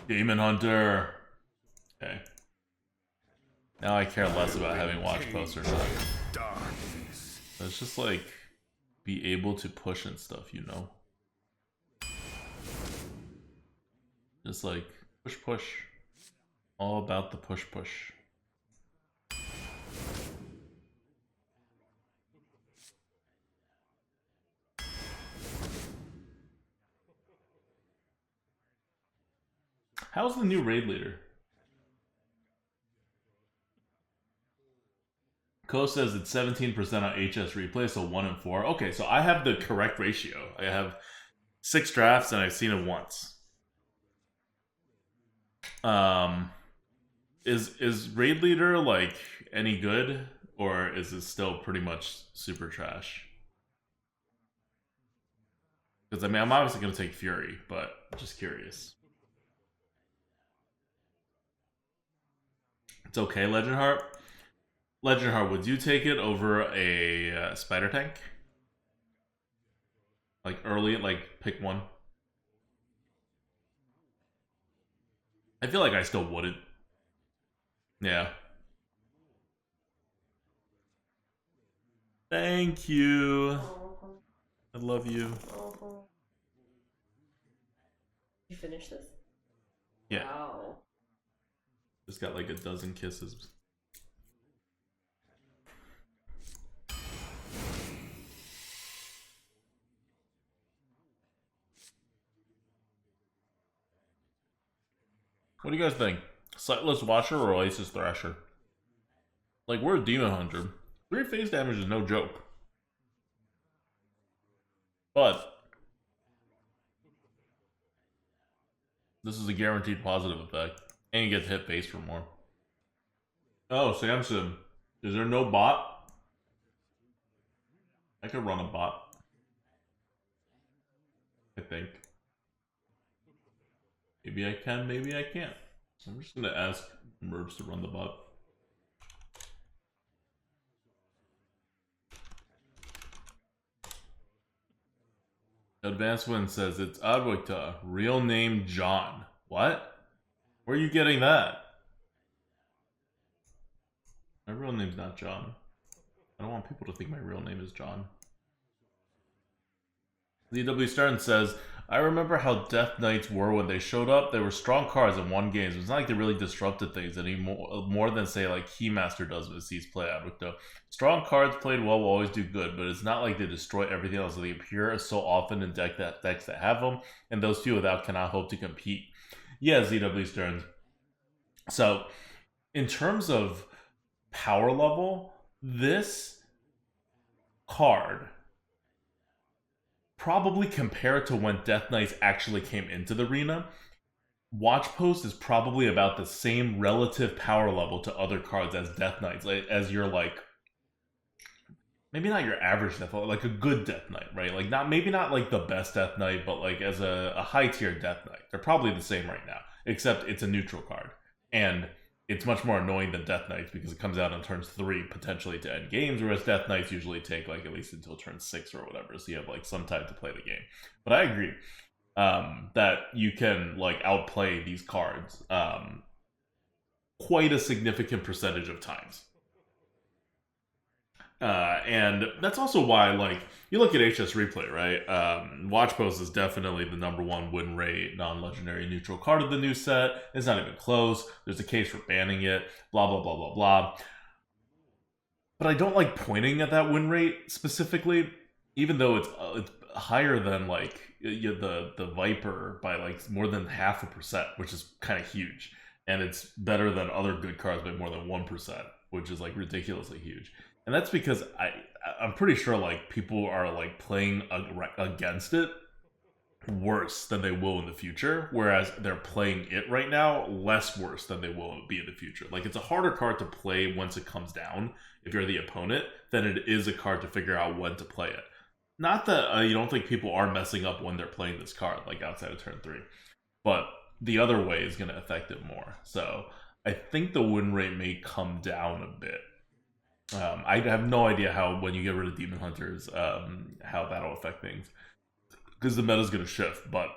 Demon Hunter. Okay. Now I care less about having watch posts or not. Let's just like be able to push and stuff, you know? Just like push. All about the push. How's the new raid leader? Co says it's 17% on HS replay, so 1 in 4. Okay, so I have the correct ratio. I have 6 drafts and I've seen it once. Is raid leader like any good, or is it still pretty much super trash? Because I mean, I'm obviously gonna take Fury, but I'm just curious. It's okay, Legendheart. Legendheart, would you take it over a spider tank? Like early, like pick one. I feel like I still wouldn't. Yeah. Thank you. I love you. You finish this? Yeah. Wow. Just got like a dozen kisses. What do you guys think? Sightless Watcher or Oasis Thrasher? Like, we're a Demon Hunter. 3 phase damage is no joke. But this is a guaranteed positive effect. And you get to hit base for more. Oh, Samson. Is there no bot? I could run a bot. I think. Maybe I can, maybe I can't. I'm just gonna ask Merbs to run the bot. Advanced Wind says it's ADWCTA, real name John. What? Where are you getting that? My real name's not John. I don't want people to think my real name is John. DW Stern says, I remember how Death Knights were when they showed up. They were strong cards and won games. It's not like they really disrupted things anymore, more than, say, like Keymaster does with Seeds play ADWCTA. Strong cards played well will always do good, but it's not like they destroy everything else. They appear so often in decks that have them, and those few without cannot hope to compete. Yeah, ZW Stearns. So, in terms of power level, this card, probably compared to when Death Knights actually came into the arena, Watch Post is probably about the same relative power level to other cards as Death Knights, as your, like, maybe not your average Death Knight, like a good Death Knight, right? Like, maybe not like the best Death Knight, but like as a high tier Death Knight. They're probably the same right now, except it's a neutral card. And it's much more annoying than Death Knights because it comes out on turns 3 potentially to end games, whereas Death Knights usually take like at least until turn 6 or whatever, so you have like some time to play the game. But I agree that you can like outplay these cards quite a significant percentage of times. And that's also why, like, you look at HS Replay, right? Watch Post is definitely the #1 win rate non-legendary neutral card of the new set. It's not even close. There's a case for banning it. Blah, blah, blah, blah, blah. But I don't like pointing at that win rate specifically, even though it's higher than, like, the Viper by, like, more than 0.5%, which is kind of huge. And it's better than other good cards by more than 1%, which is, like, ridiculously huge. And that's because I'm pretty sure like people are like playing against it worse than they will in the future, whereas they're playing it right now less worse than they will be in the future. Like, it's a harder card to play once it comes down if you're the opponent than it is a card to figure out when to play it. Not that you don't think people are messing up when they're playing this card, like outside of turn 3, but the other way is going to affect it more. So I think the win rate may come down a bit. I have no idea how, when you get rid of Demon Hunters, how that'll affect things. because the meta's gonna shift. But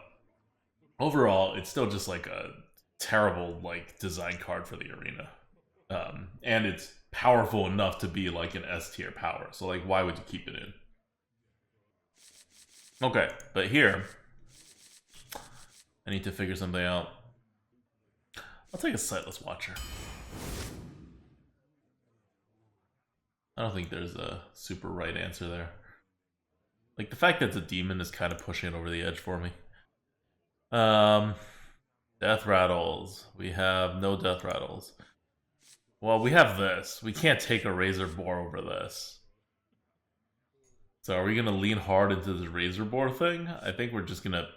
overall, it's still just like a terrible like design card for the arena, and it's powerful enough to be like an S tier power. So like, why would you keep it in? Okay, but here I need to figure something out. I'll take a Sightless Watcher. I don't think there's a super right answer there. Like, the fact that it's a demon is kind of pushing it over the edge for me. Death Rattles. We have no Death Rattles. Well, we have this. We can't take a Razor Boar over this. So are we going to lean hard into this Razor Boar thing? I think we're just going to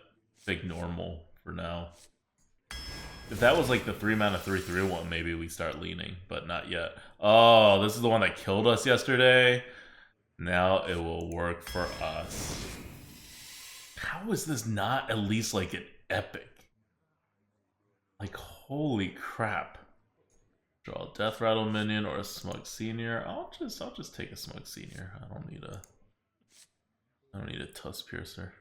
think normal for now. If that was like the 3-mana 3/3 one, maybe we start leaning, but not yet. Oh, this is the one that killed us yesterday. Now it will work for us. How is this not at least like an epic? Like, holy crap. Draw a Death Rattle minion or a Smug Senior. I'll just take a Smug Senior. I don't need a Tusk Piercer.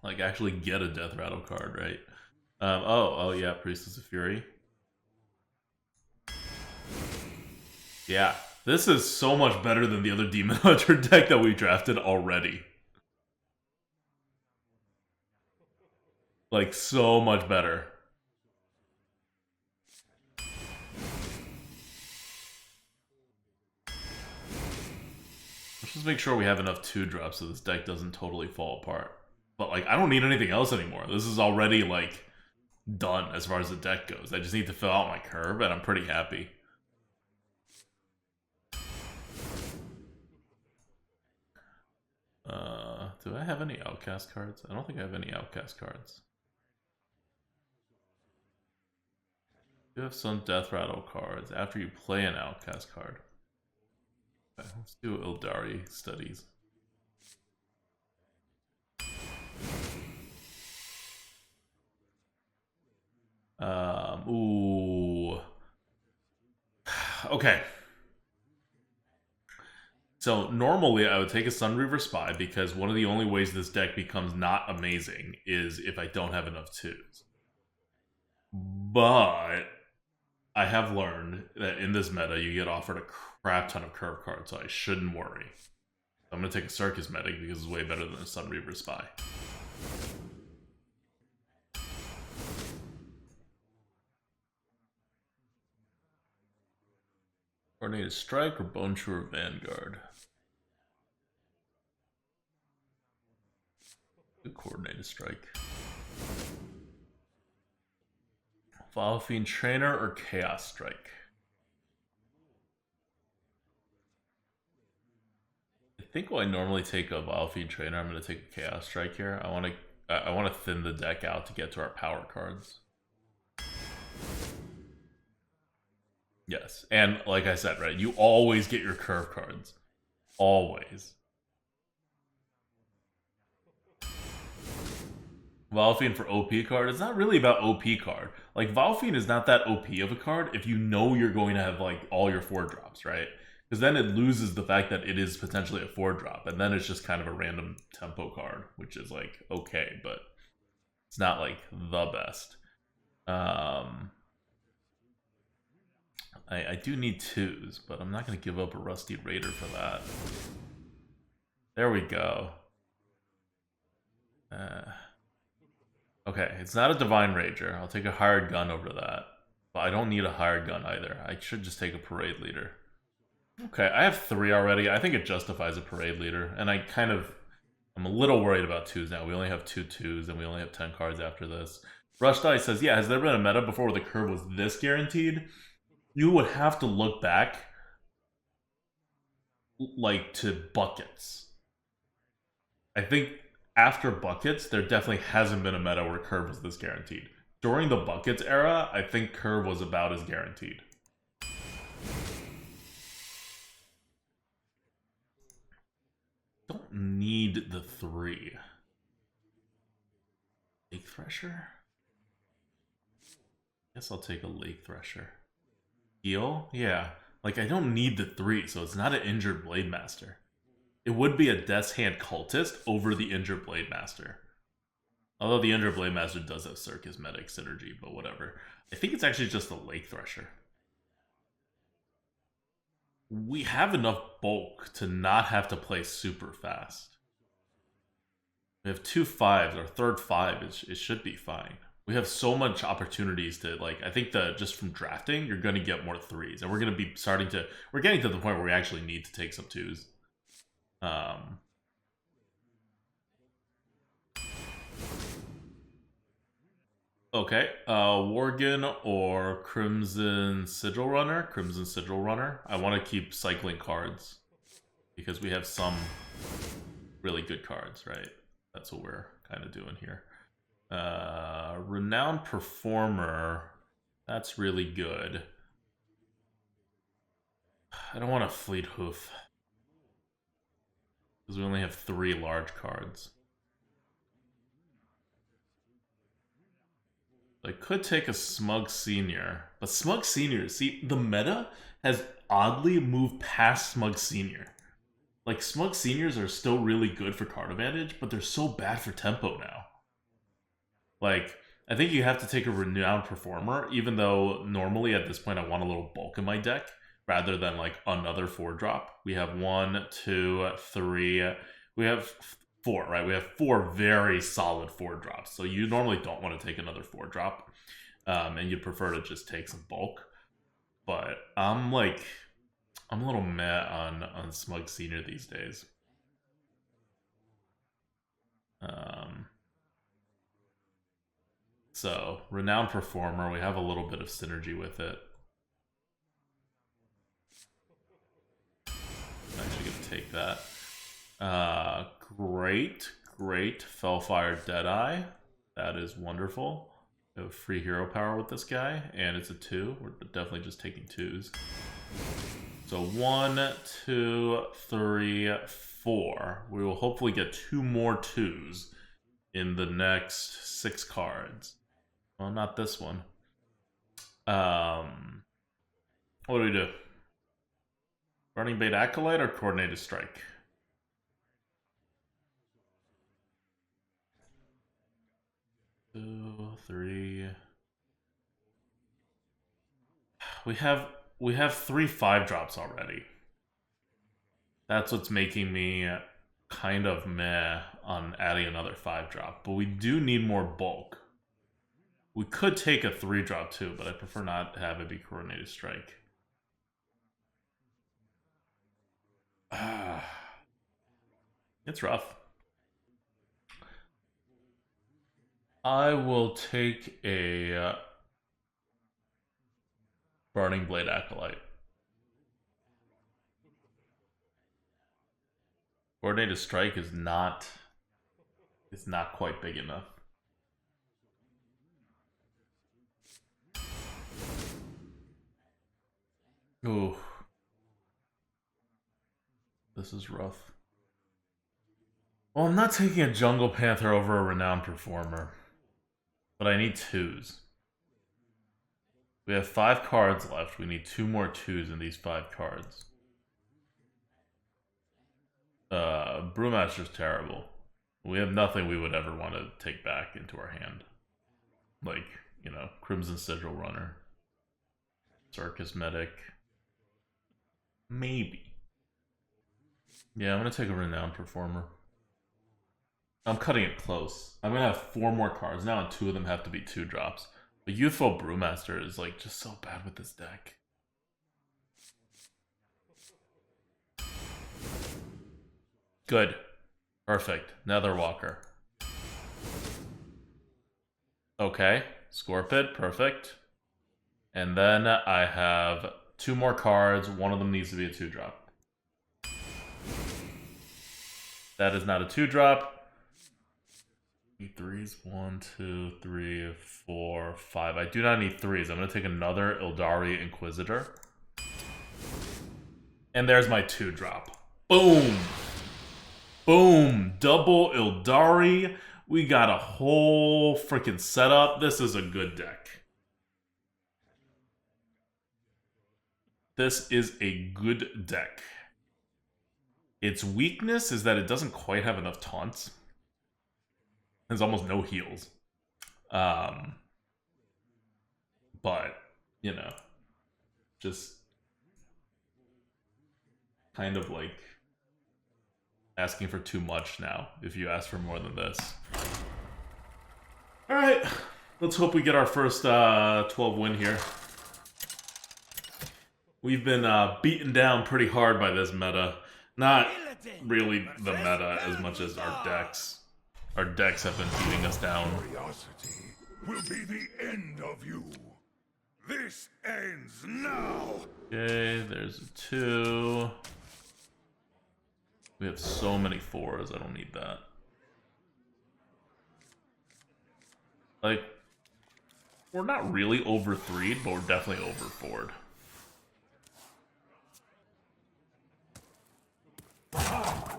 Like, actually get a Death Rattle card, right? Oh yeah, Priestess of Fury. Yeah, this is so much better than the other Demon Hunter deck that we drafted already. Like, so much better. Let's just make sure we have enough 2-drops so this deck doesn't totally fall apart. But, like, I don't need anything else anymore. This is already, like, done as far as the deck goes. I just need to fill out my curve, and I'm pretty happy. Do I have any Outcast cards? I don't think I have any Outcast cards. You have some Death Rattle cards after you play an Outcast card. Okay, let's do Illidari studies. Ooh. Okay. So normally I would take a Sunreaver Spy because one of the only ways this deck becomes not amazing is if I don't have enough 2s. But I have learned that in this meta you get offered a crap ton of curve cards, so I shouldn't worry. I'm going to take a Circus Medic because it's way better than a Sunreaver Spy. Coordinated Strike or Bone Chewer Vanguard? Good Coordinated Strike. Vile Fiend Trainer or Chaos Strike? I think while I normally take a Vile Fiend Trainer, I'm going to take a Chaos Strike here. I want to thin the deck out to get to our power cards. Yes, and like I said, right, you always get your curve cards. Always. Valfiend for OP card. It's not really about OP card. Like, Valfiend is not that OP of a card if you know you're going to have, like, all your 4-drops, right? Because then it loses the fact that it is potentially a 4-drop, and then it's just kind of a random tempo card, which is, like, okay, but it's not, like, the best. I do need 2s, but I'm not going to give up a Rusty Raider for that. There we go. Okay, it's not a Divine Rager. I'll take a Hired Gun over that. But I don't need a Hired Gun either. I should just take a Parade Leader. Okay, I have 3 already. I think it justifies a Parade Leader. And I'm a little worried about 2s now. We only have 2 2s, and we only have 10 cards after this. Rush Dice says, yeah, has there been a meta before where the curve was this guaranteed? You would have to look back, like, to Buckets. I think after Buckets, there definitely hasn't been a meta where curve was this guaranteed. During the Buckets era, I think curve was about as guaranteed. Don't need the 3. Lake Thresher? Guess I'll take a Lake Thresher. Heal? Yeah. Like, I don't need the 3, so it's not an injured Blade Master. It would be a Death's Hand Cultist over the injured Blade Master. Although the injured Blade Master does have Circus Medic synergy, but whatever. I think it's actually just a Lake Thresher. We have enough bulk to not have to play super fast. We have 2 5s. Our third 5 it should be fine. We have so much opportunities to, like, I think that just from drafting, you're going to get more 3s. And we're going to be we're getting to the point where we actually need to take some 2s. Okay, Worgen or Crimson Sigil Runner? Crimson Sigil Runner. I want to keep cycling cards because we have some really good cards, right? That's what we're kind of doing here. Renowned Performer. That's really good. I don't want a Fleet Hoof because we only have 3 large cards. I could take a Smug Senior, but Smug Senior, see, the meta has oddly moved past Smug Senior. Like, Smug Seniors are still really good for card advantage, but they're so bad for tempo now. Like, I think you have to take a Renowned Performer, even though normally at this point I want a little bulk in my deck, rather than, like, another 4-drop. We have 1, 2, 3, we have 4, right? We have 4 very solid 4-drops. So you normally don't want to take another 4-drop. And you'd prefer to just take some bulk. But I'm a little meh on Smug Senior these days. So, Renowned Performer, we have a little bit of synergy with it. I'm actually going to take that. Great. Fellfire Deadeye. That is wonderful. We have free hero power with this guy, and it's a 2. We're definitely just taking 2s. So 1, 2, 3, 4. We will hopefully get 2 more 2s in the next 6 cards. Well, not this one. What do we do? Burning Bait Acolyte or Coordinated Strike? Two, 3. We have 3 5-drops already. That's what's making me kind of meh on adding another 5-drop. But we do need more bulk. We could take a 3-drop too, but I prefer not to have it be Coordinated Strike. It's rough. I will take a Burning Blade Acolyte. Coordinated Strike is not quite big enough. Ooh. This is rough. Well, I'm not taking a Jungle Panther over a Renowned Performer. But I need 2s. We have 5 cards left. We need 2 more 2s in these 5 cards. Brewmaster's terrible. We have nothing we would ever want to take back into our hand. Like, you know, Crimson Sigil Runner. Circus Medic. Maybe. Yeah, I'm going to take a Renowned Performer. I'm cutting it close. I'm going to have 4 more cards now, and 2 of them have to be 2-drops. But Youthful Brewmaster is, like, just so bad with this deck. Good. Perfect. Netherwalker. Okay. Scorpid. Perfect. And then I have 2 more cards. One of them needs to be a 2-drop. That is not a 2-drop. 3s. 1, 2, 3, 4, 5. I do not need 3s. I'm going to take another Illidari Inquisitor. And there's my 2-drop. Boom! Boom! Double Illidari. We got a whole freaking setup. This is a good deck. This is a good deck. Its weakness is that it doesn't quite have enough taunts. There's almost no heals. But, you know, just kind of like asking for too much now if you ask for more than this. Alright, let's hope we get our first 12 win here. We've been beaten down pretty hard by this meta. Not really the meta as much as our decks. Our decks have been beating us down. Curiosity will be the end of you. This ends now. Okay, there's a 2. We have so many 4s, I don't need that. Like, we're not really over 3'd, but we're definitely over 4'd.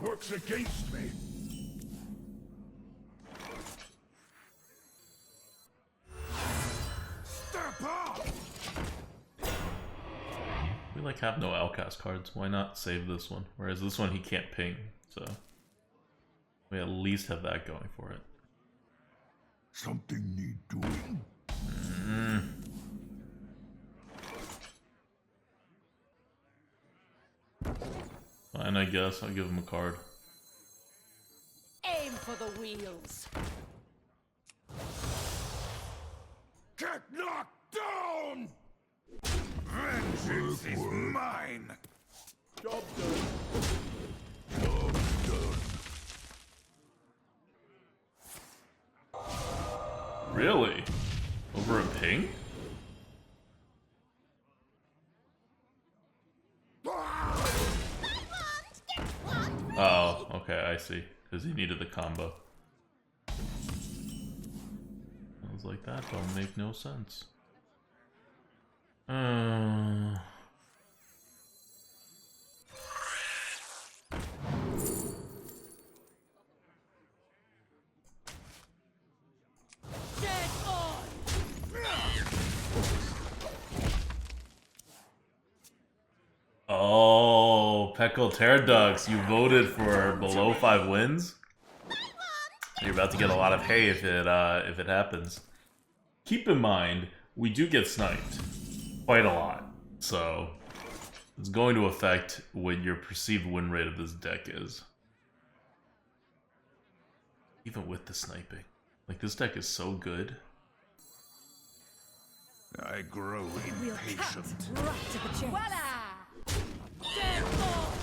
Works against me. Step up. We like have no outcast cards. Why not save this one? Whereas this one he can't ping, so we at least have that going for it. Something need doing. Fine, I guess. I'll give him a card. Aim for the wheels. Get knocked down. Vengeance is mine. Job done. Job done. Really? Over a ping? Oh, okay, I see. Because he needed the combo. I was like, that don't make no sense. Dead on. Oh, Pekko Terradugs, you voted for below 5 wins? You're about to get a lot of hay if it happens. Keep in mind, we do get sniped quite a lot, so it's going to affect what your perceived win rate of this deck is. Even with the sniping. Like, this deck is so good. I grow We'll cut impatient. right to the chase. Voila! Dead on.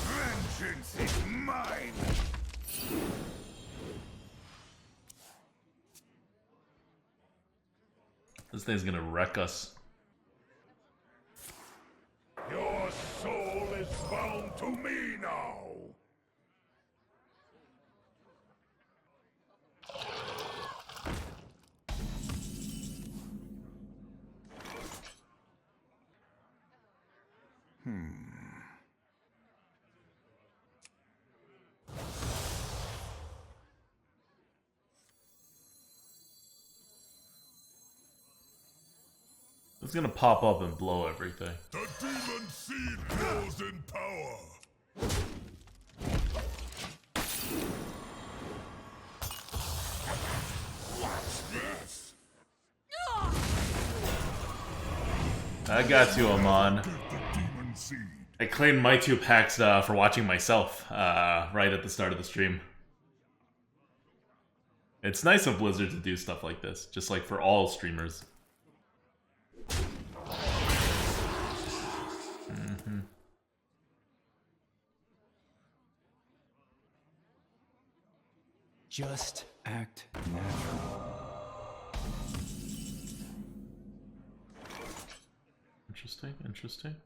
Vengeance is mine. This thing's gonna wreck us. Your soul is bound to me now. It's gonna pop up and blow everything. The demon seed grows in power. Watch this. I got you, Amon. Get the demon seed. I claimed my 2 packs for watching myself right at the start of the stream. It's nice of Blizzard to do stuff like this, just like for all streamers. Just act natural. Interesting, interesting.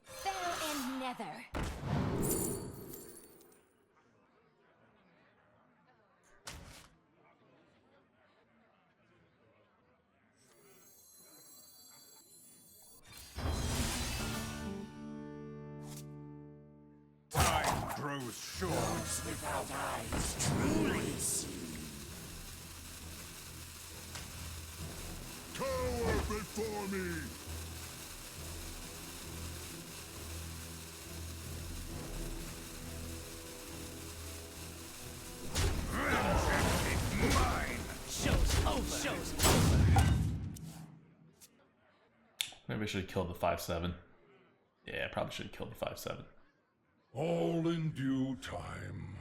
Fell and nether. Time grows short without eyes truly see. Maybe I should have killed the 5/7. Yeah, I probably should have killed the 5/7. All in due time.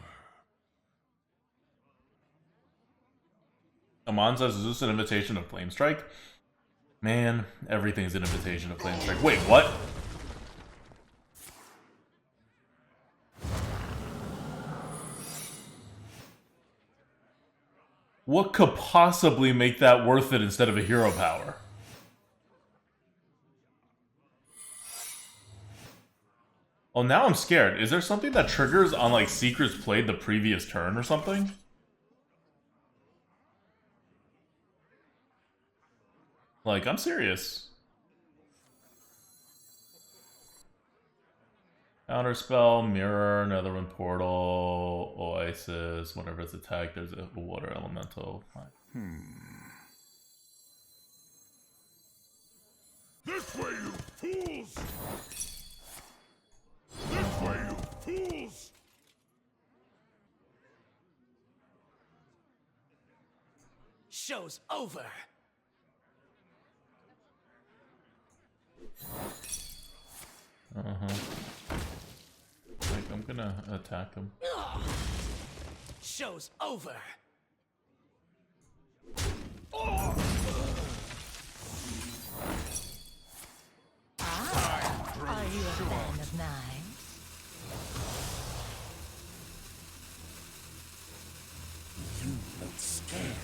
Amon says, is this an invitation of Flame Strike? Man, everything's an invitation of Flame Strike. Wait, what? What could possibly make that worth it instead of a hero power? Oh, now I'm scared. Is there something that triggers on, like, Secrets played the previous turn or something? Like, I'm serious. Counterspell, Mirror, Netherwind Portal, Oasis, whenever it's attacked, there's a water elemental. This way, you fools! This way, you fools! Show's over. Like, I'm gonna attack him. Show's over. Are you a fan of mine? You look scared.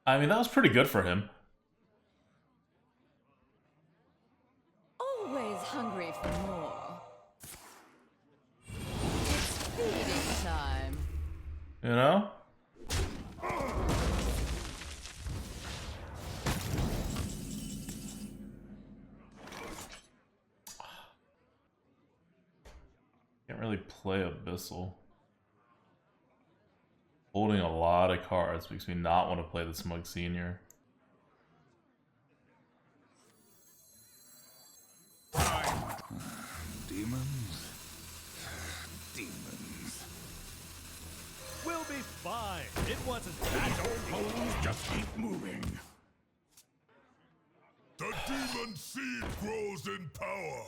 I mean, that was pretty good for him. Always hungry for more. It's feeding time. You know? Can't really play Abyssal. Holding a lot of cards makes me not want to play the Smug Senior. Demons? Demons. We'll be fine. It wasn't that Holes just keep moving. The demon seed grows in power.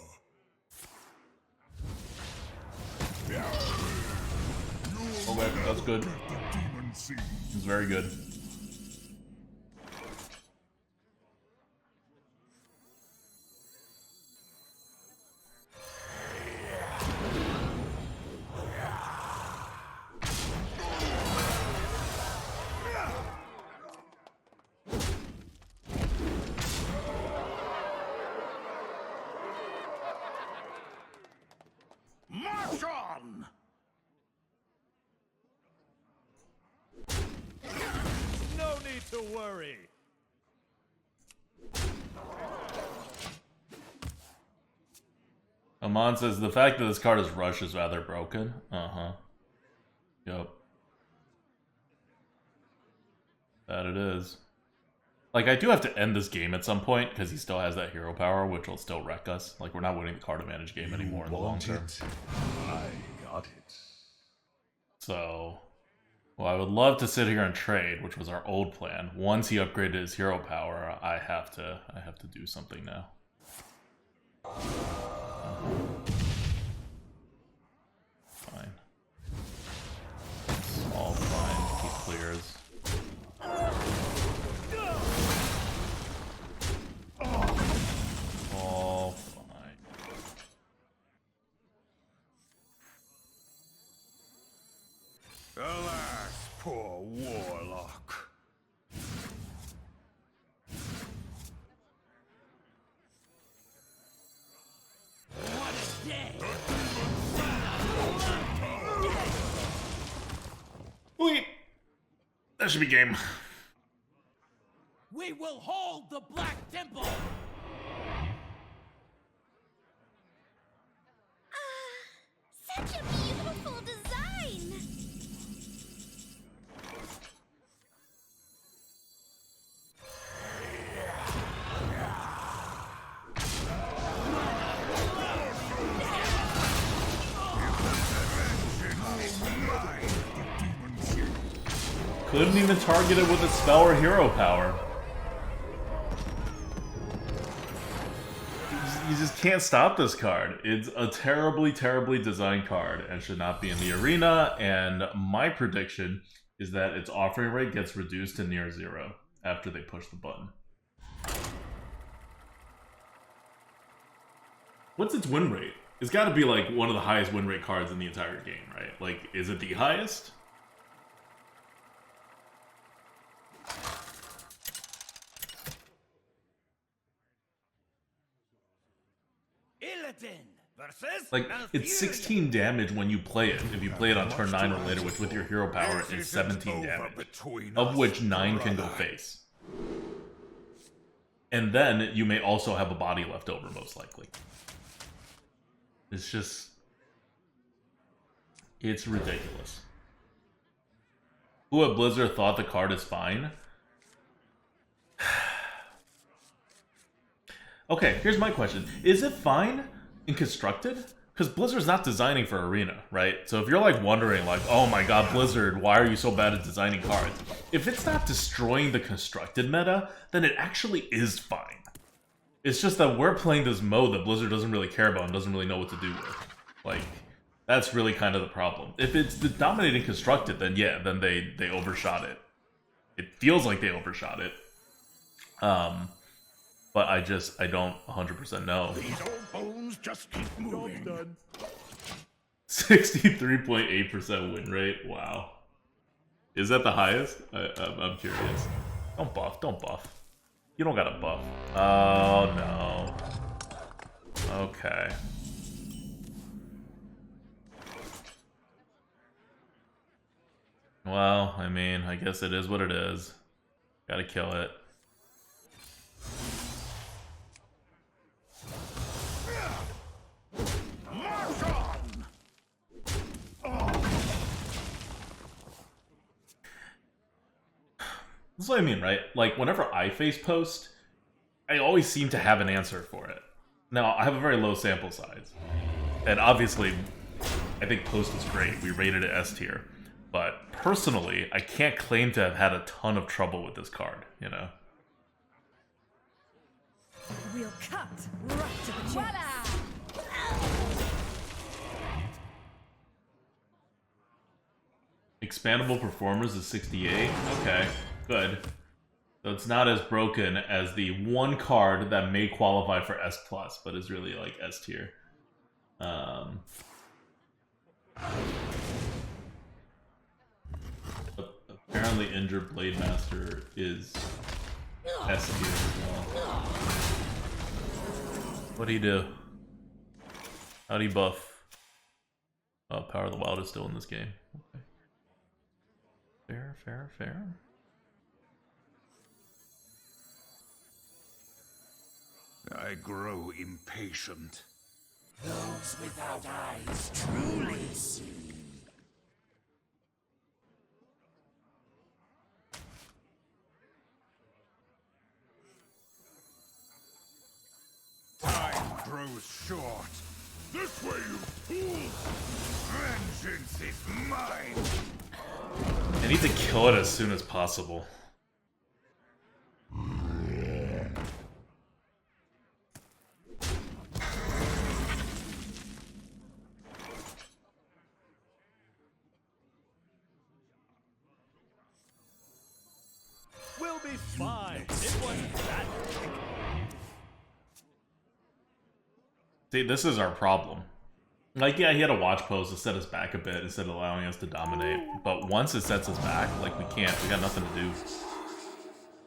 Okay, that's good. The demon seed. It's very good. March on! No need to worry. Amon says, the fact that this card is Rush is rather broken. Yup. That it is. Like, I do have to end this game at some point, because he still has that hero power, which will still wreck us. Like, we're not winning the card advantage game anymore in the long term. I got it. So, well, I would love to sit here and trade, which was our old plan. Once he upgraded his hero power, I have to do something now. Fine. It's all fine. He clears. All fine. Alas, poor warlock. What a day. Wait. That should be game. We will hold the Black Temple. Such a beautiful design. Couldn't even target it with a spell or hero power. You just can't stop this card. It's a terribly, terribly designed card and should not be in the arena. And my prediction is that its offering rate gets reduced to near 0 after they push the button. What's its win rate? It's got to be like one of the highest win rate cards in the entire game, right? Like, is it the highest? Like, it's 16 damage when you play it, if you play it on turn 9 or later, which with your hero power is 17 damage, of which 9 can go face. And then you may also have a body left over, most likely. It's just... it's ridiculous. Who at Blizzard thought the card is fine? Okay, here's my question. Is it fine in Constructed? Because Blizzard's not designing for Arena, right? So if you're like wondering, like, oh my god, Blizzard, why are you so bad at designing cards? If it's not destroying the Constructed meta, then it actually is fine. It's just that we're playing this mode that Blizzard doesn't really care about and doesn't really know what to do with. Like, that's really kind of the problem. If it's the dominating Constructed, then yeah, then they overshot it. It feels like they overshot it. But I don't 100% know. These old bones just keep moving. 63.8% win rate. Wow. Is that the highest? I'm curious. Don't buff. Don't buff. You don't got to buff. Oh, no. Okay. Well, I mean, I guess it is what it is. Gotta kill it. That's what I mean, right? Like, whenever I face post, I always seem to have an answer for it. Now, I have a very low sample size. And obviously, I think post was great. We rated it S tier. But personally, I can't claim to have had a ton of trouble with this card, you know? We'll cut right to the chase. Expandable Performers is 68. Okay, good. So it's not as broken as the one card that may qualify for S+, but is really like S tier. Apparently Injured Blade Master is S tier as well. What do you do? How do you buff? Oh, Power of the Wild is still in this game. Okay. Fair, fair, fair. I grow impatient. Those without eyes truly see. Time grows short. This way, you fools! Vengeance is mine! I need to kill it as soon as possible. We'll be fine. It wasn't that quick. See, this is our problem. Like, yeah, he had a watch pose to set us back a bit instead of allowing us to dominate. But once it sets us back, like, we got nothing to do.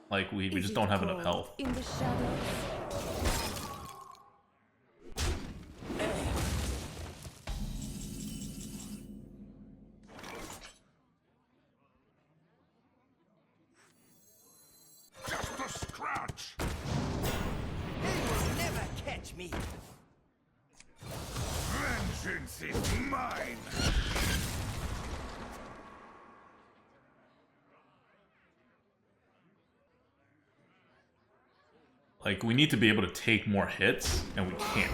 Like, we just don't have enough health. In the shadows. Just a scratch! They will never catch me. Vengeance is mine! Like, we need to be able to take more hits, and we can't.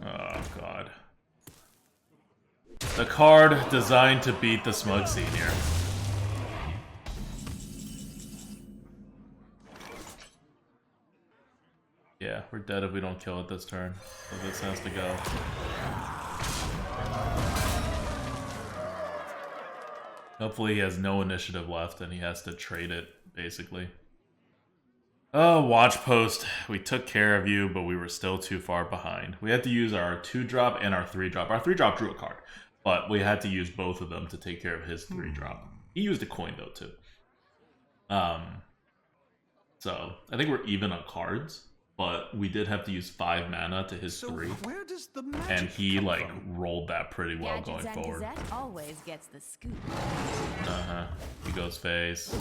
Oh, God. The card designed to beat the Smug Scene here. Yeah, we're dead if we don't kill it this turn. So this has to go. Hopefully he has no initiative left and he has to trade it, basically. Oh, Watch Post. We took care of you, but we were still too far behind. We had to use our 2-drop and our 3-drop. Our 3-drop drew a card, but we had to use both of them to take care of his 3-drop. He used a coin, though, too. So, I think we're even on cards, but we did have to use 5 mana to his 3. Where does the magic And he, come like, from? rolled that pretty well Gadgets going and forward. Gazette always gets the scoop. Uh-huh. He goes face.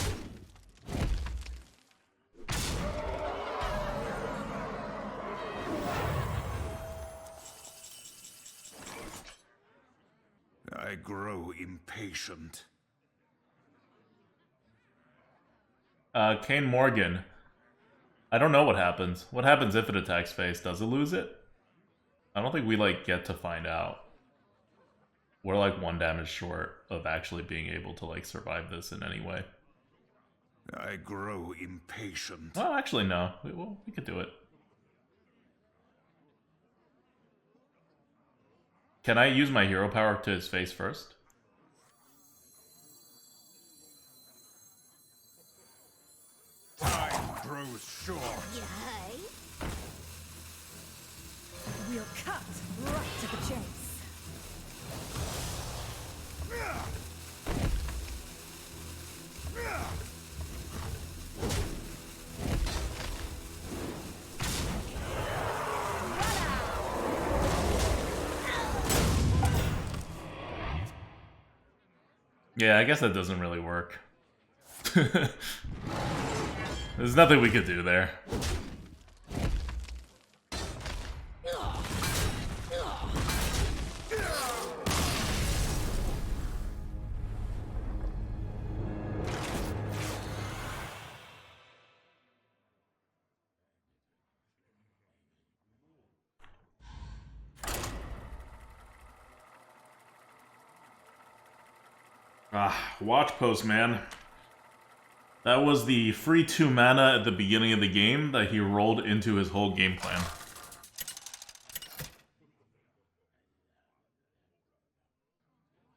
I grow impatient. Kane Morgan. I don't know what happens. What happens if it attacks face? Does it lose it? I don't think we, like, get to find out. We're, like, 1 damage short of actually being able to, like, survive this in any way. I grow impatient. Well, actually, no. We could do it. Can I use my hero power to his face first? Time grows short. Yay! We'll cut right to the chase. Yeah, I guess that doesn't really work. There's nothing we could do there. Watch Post, man. That was the free 2 mana at the beginning of the game that he rolled into his whole game plan.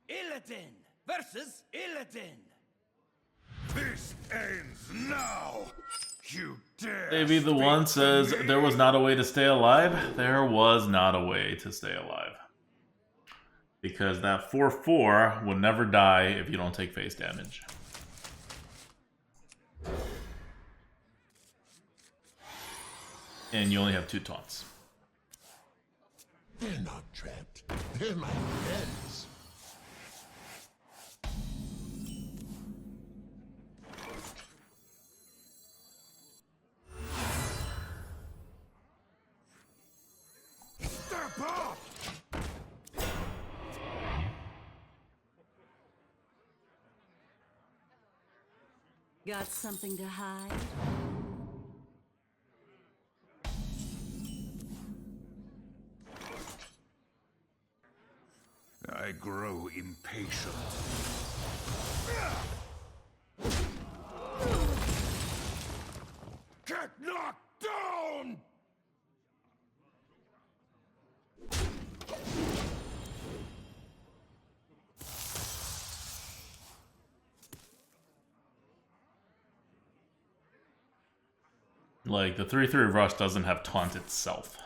Illidan versus Illidan. This ends now. You dare. Maybe the one says there was not a way to stay alive. There was not a way to stay alive. Because that 4/4 would never die if you don't take face damage. And you only have 2 taunts. They're not trapped. They're my friends. Step up. Got something to hide? I grow impatient. Get knocked down! Like, the 3/3 rush doesn't have taunt itself.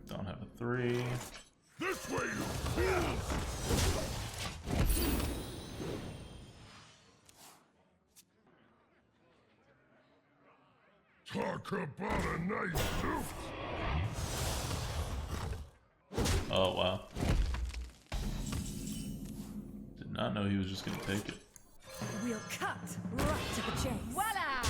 Don't have a 3. This way, you fools! Talk about a nice suit! Oh, wow. Did not know he was just gonna take it. We'll cut right to the chase. Voila!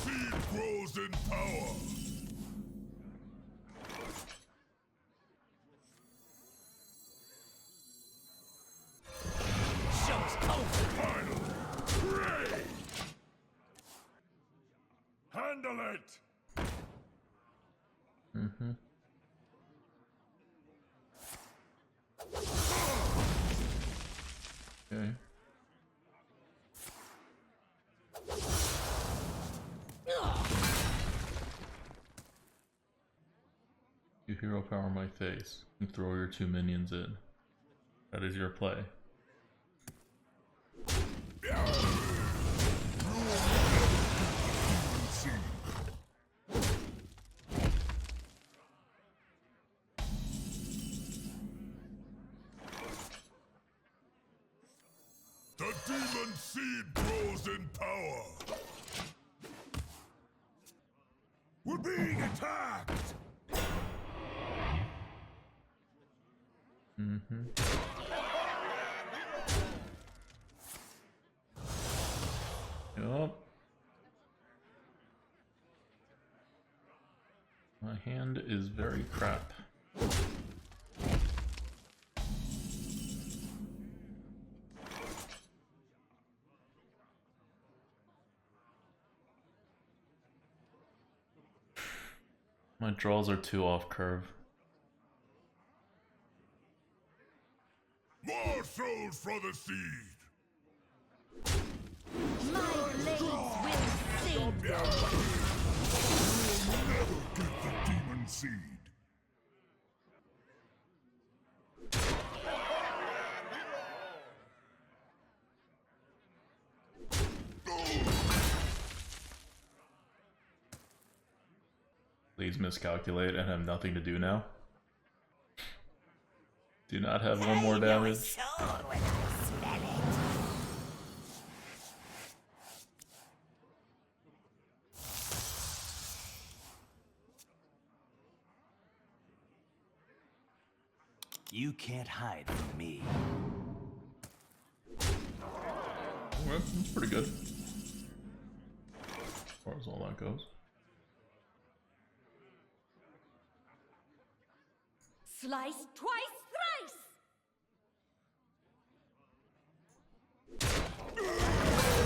Seed grows in power. Mm-hmm. Okay. You hero power my face and throw your 2 minions in. That is your play. The demon seed grows in power. We're being attacked. Mm-hmm. Yup. My hand is very crap. My draws are too off curve. More souls for the seed. My blades will sing. Never get the demon seed. Please miscalculate and have nothing to do now. Do not have one more damage. You can't hide from me. Well, that's pretty good. As far as all that goes. Slice twice, thrice.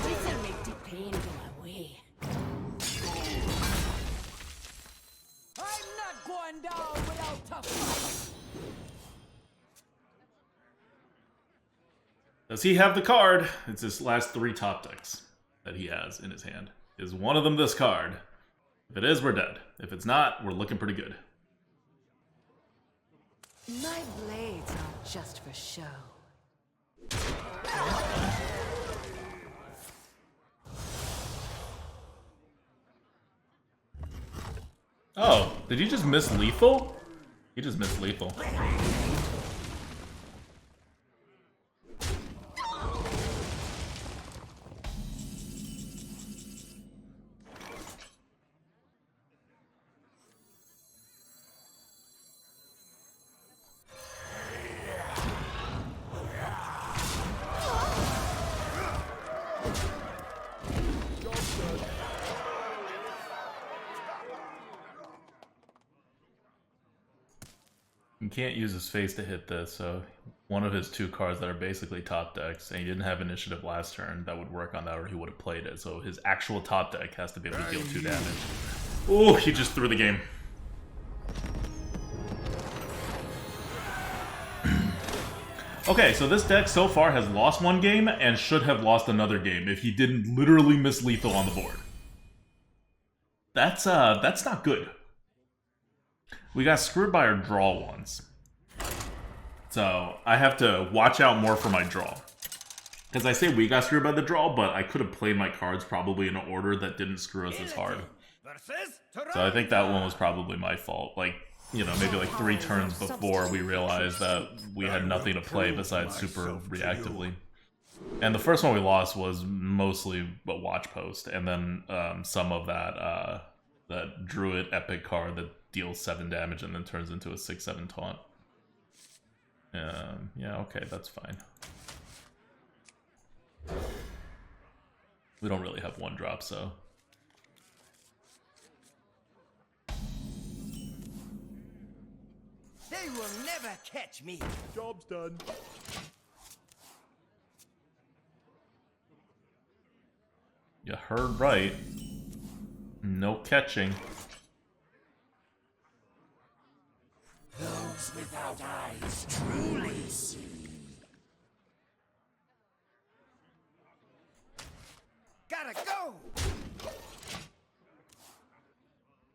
This'll make the pain go away. I'm not going down without tough fight. Does he have the card? It's his last 3 top decks that he has in his hand. Is one of them this card? If it is, we're dead. If it's not, we're looking pretty good. My blades aren't just for show. Oh, did he just miss lethal? He just missed lethal. You can't use his face to hit this, so one of his 2 cards that are basically top decks, and he didn't have initiative last turn that would work on that, or he would have played it. So his actual top deck has to be able to deal 2 damage. Oh, he just threw the game. Okay, so this deck so far has lost 1 game and should have lost another game if he didn't literally miss lethal on the board. That's not good. We got screwed by our draw once. So I have to watch out more for my draw. Because I say we got screwed by the draw, but I could have played my cards probably in an order that didn't screw us as hard. So I think that one was probably my fault. Like, you know, maybe like 3 turns before we realized that we had nothing to play besides super reactively. And the first one we lost was mostly a watch post, and then some of that that druid epic card that deals 7 damage and then turns into a 6/7 taunt. Yeah, okay, that's fine. We don't really have 1 drop, so. They will never catch me. Job's done. You heard right. No catching. Those without eyes truly see. Gotta go!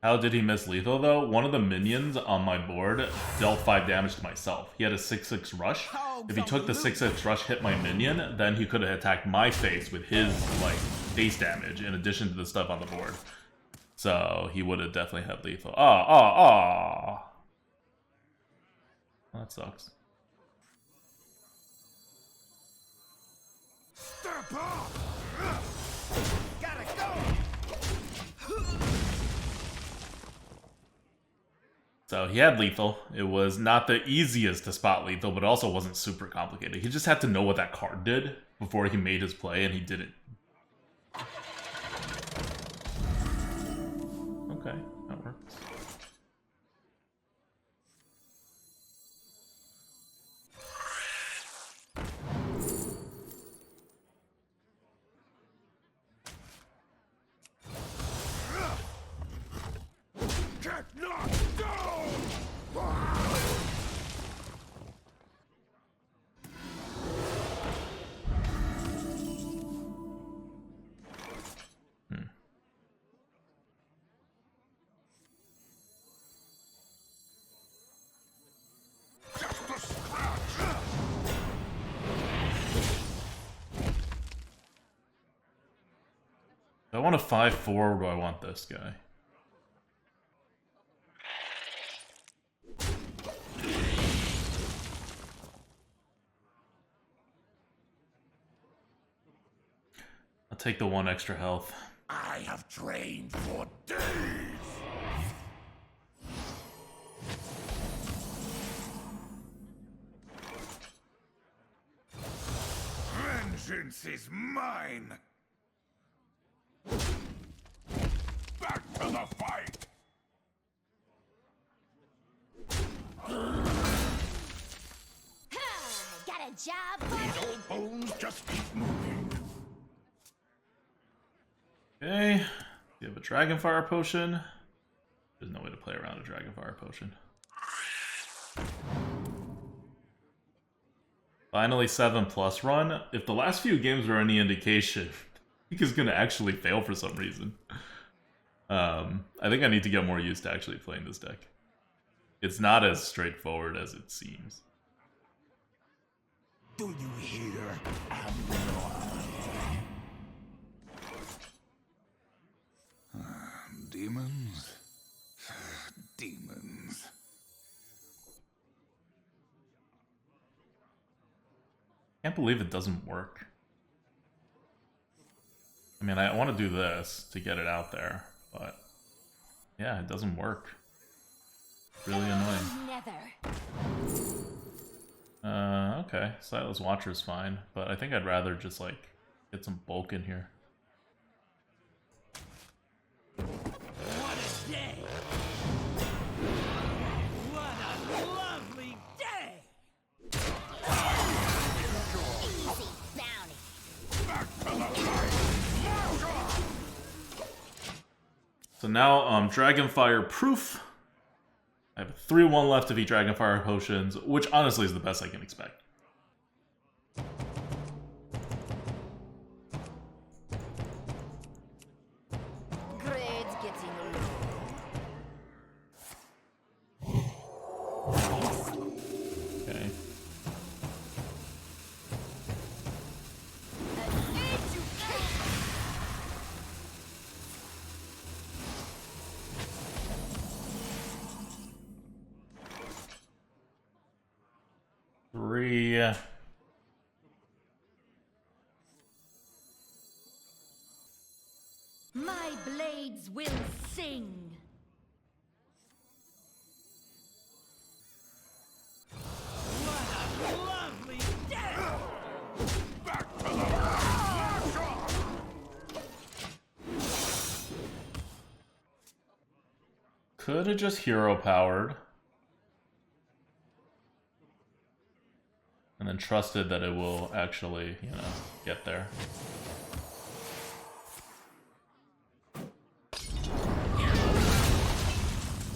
How did he miss lethal though? One of the minions on my board dealt 5 damage to myself. He had a 6/6 rush. If he took the 6/6 rush, hit my minion, then he could have attacked my face with his like face damage in addition to the stuff on the board. So he would have definitely had lethal. That sucks. Step up! Gotta go! So he had lethal. It was not the easiest to spot lethal, but also wasn't super complicated. He just had to know what that card did before he made his play, and he didn't. Okay, that works. Get knocked down! Just a scratch! Do I want a 5/4 or do I want this guy? I'll take the 1 extra health. I have trained for days! Vengeance is mine! Back to the fight! Got a job for These old bones just keep moving. Okay, you have a Dragonfire Potion. There's no way to play around a Dragonfire Potion. Finally 7+ run. If the last few games are any indication, I think is going to actually fail for some reason. I think I need to get more used to actually playing this deck. It's not as straightforward as it seems. Do you hear, Amnon? Demons? Demons. Can't believe it doesn't work. I mean, I want to do this to get it out there, but yeah, it doesn't work. Really annoying. never. Okay, Silas Watcher's fine, but I think I'd rather just like get some bulk in here. What a day! What a lovely day! Easy bounty. Back to the fight! So now, Dragonfire proof. I have a 3/1 left of each Dragonfire potions, which honestly is the best I can expect. Grade's getting low. Okay. Three. My blades will sing. What a lovely day! Back to the fight! Could have just hero powered. And then trusted that it will actually, you know, get there.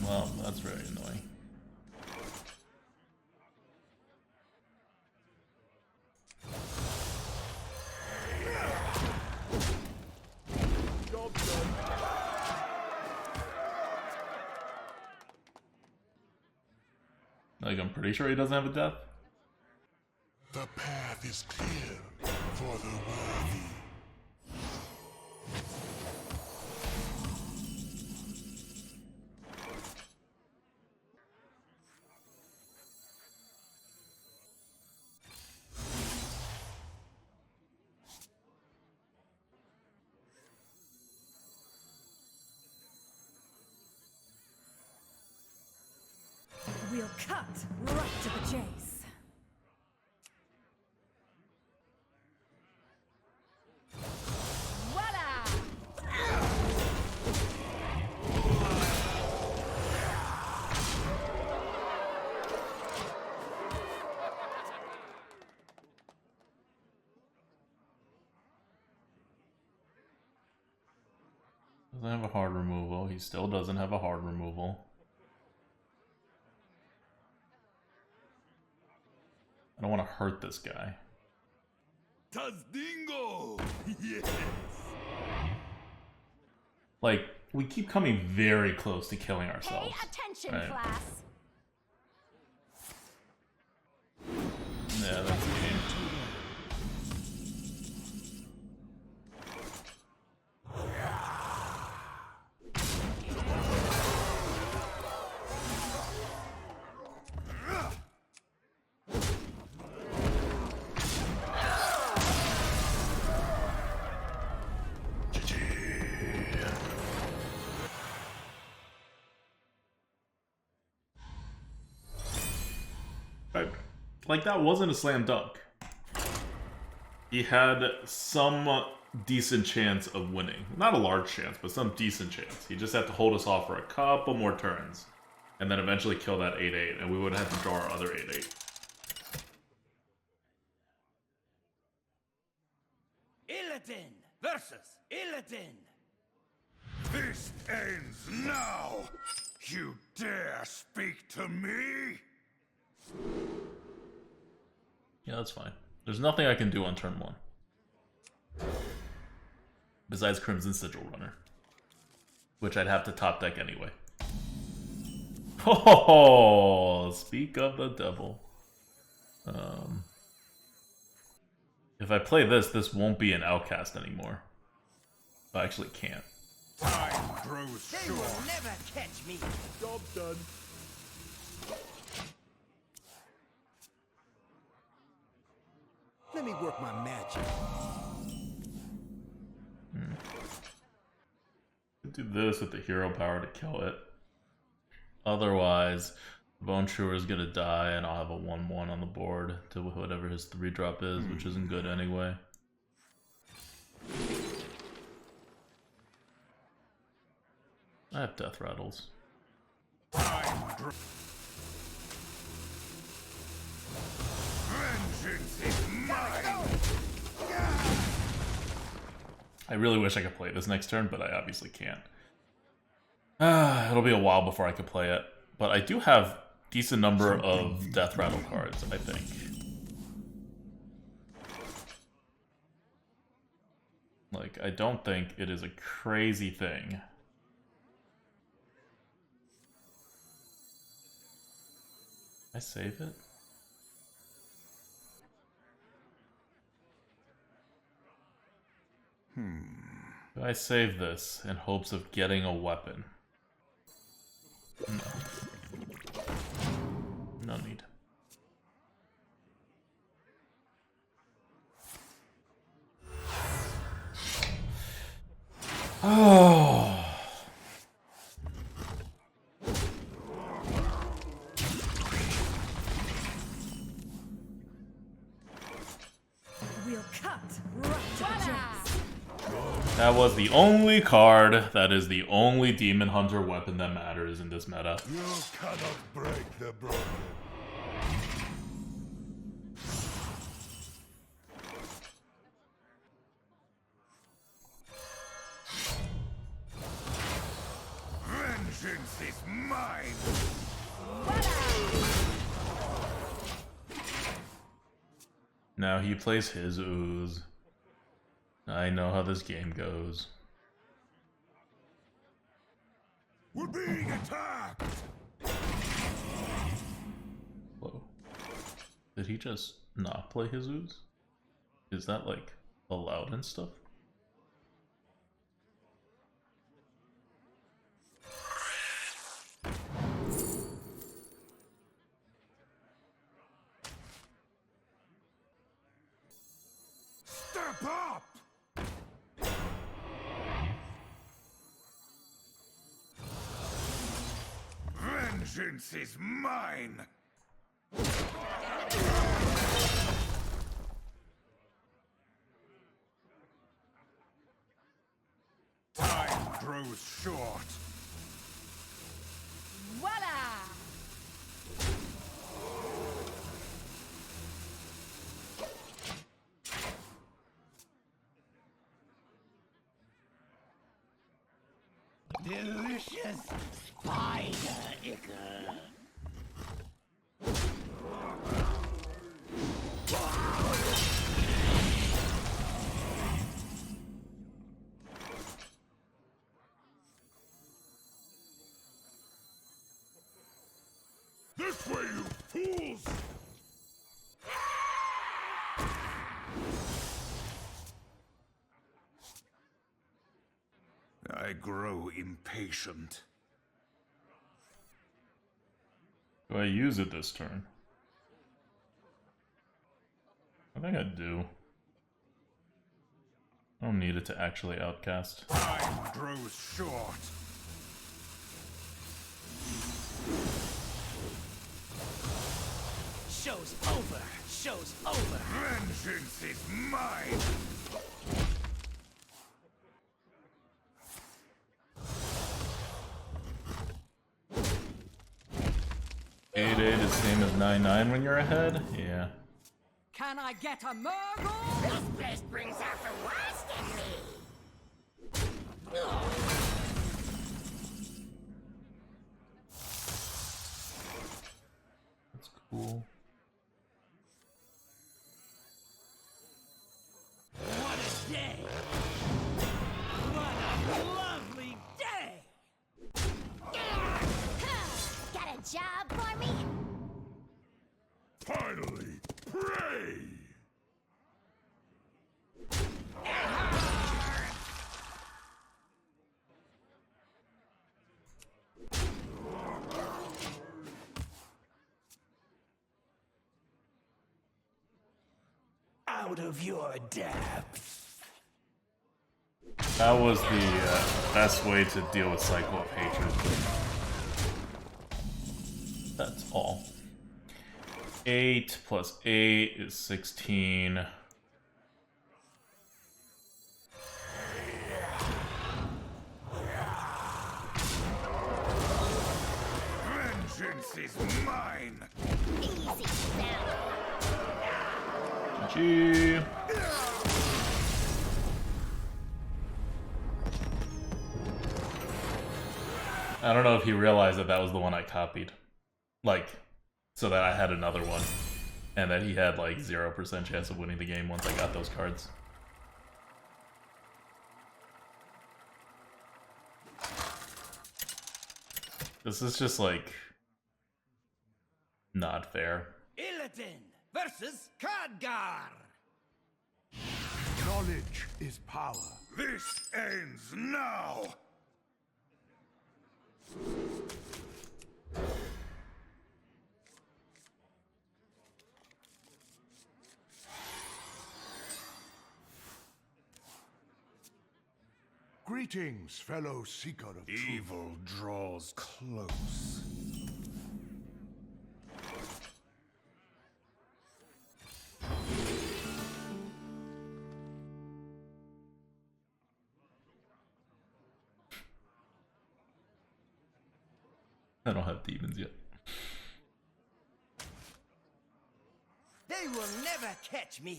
Well, that's very annoying. Like, I'm pretty sure he doesn't have a death. The path is clear for the worthy. We'll cut right to the chase. Voila! Doesn't have a hard removal. He still doesn't have a hard removal. I don't want to hurt this guy. Tazdingo! Yes! Like, we keep coming very close to killing ourselves. Pay attention, Right. class. Yeah, that's the game. Like, that wasn't a slam dunk. He had some decent chance of winning. Not a large chance, but some decent chance. He just had to hold us off for a couple more turns. And then eventually kill that 8-8, and we would have to draw our other 8-8. Illidan versus Illidan. This ends now! You dare speak to me? Yeah, that's fine. There's nothing I can do on turn 1. Besides Crimson Sigil Runner. Which I'd have to top deck anyway. Oh, speak of the devil. If I play this, this won't be an outcast anymore. I actually can't. Time grows They will short. never catch me. Job done. Let me work my magic. Do this with the hero power to kill it. Otherwise, Bone Chewer is gonna die, and I'll have a 1/1 on the board to whatever his 3-drop is, which isn't good anyway. I have Death Rattles. Vengeance is mine! I really wish I could play this next turn, but I obviously can't. It'll be a while before I can play it. But I do have decent number of Death Rattle cards, I think. Like, I don't think it is a crazy thing. I save it? Do I save this in hopes of getting a weapon? No. No need. Oh. We'll cut right to the chase. That was the only card that is the only Demon Hunter weapon that matters in this meta. You cannot break the broken. Vengeance is mine! Now he plays his ooze. I know how this game goes. We're being attacked! Did he just not play Jesus? Is that like allowed and stuff? Step up! Vengeance is mine! Time grows short. Voila! Delicious spider ichor. This way, you fools! I grow impatient. Do I use it this turn? I think I do. I don't need it to actually outcast. Time grows short. Show's over. Show's over. Vengeance is mine! 8-8 is same as 9-9 when you're ahead? Yeah. Can I get a Murgle? This place brings out the worst in me. That's cool. What a day! What a lovely day! Got a job for me? Finally, pray! Out of your depths. That was the best way to deal with Cycle of Hatred. That's all. 8 plus 8 is 16. Vengeance is mine! Easy now. GG. I don't know if he realized that that was the one I copied. Like, so that I had another one. And that he had like 0% chance of winning the game once I got those cards. This is just like not fair. Illidan versus Khadgar. Knowledge is power. This ends now! Greetings, fellow seeker of truth. Evil draws close. I don't have demons yet. They will never catch me.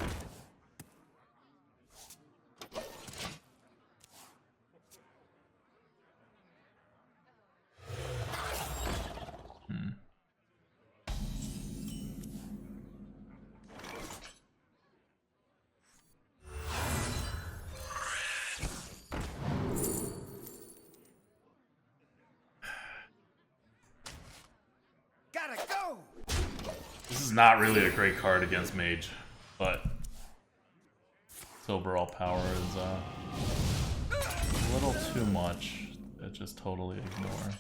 Gotta go! This is not really a great card against Mage, but its overall power is a little too much to just totally ignore.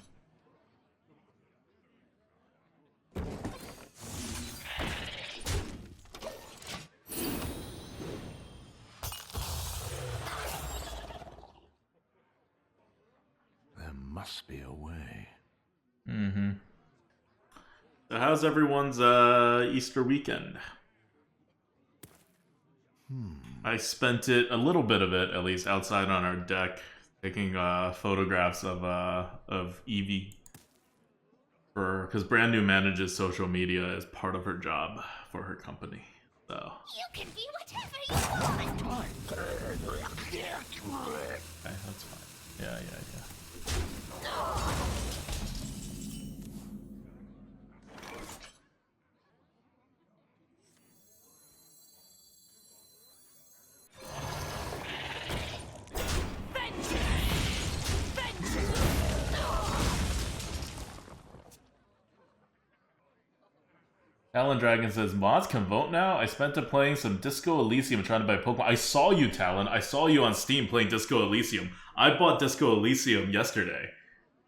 There must be a way. Mm-hmm. So how's everyone's Easter weekend? I spent it, a little bit of it at least, outside on our deck, taking photographs of Evie, because Brand New manages social media as part of her job for her company. So You can be whatever you want. okay, that's fine. Yeah. Talon Dragon says, mods can vote now? I spent it playing some Disco Elysium trying to buy Pokemon. I saw you, Talon. I saw you on Steam playing Disco Elysium. I bought Disco Elysium yesterday,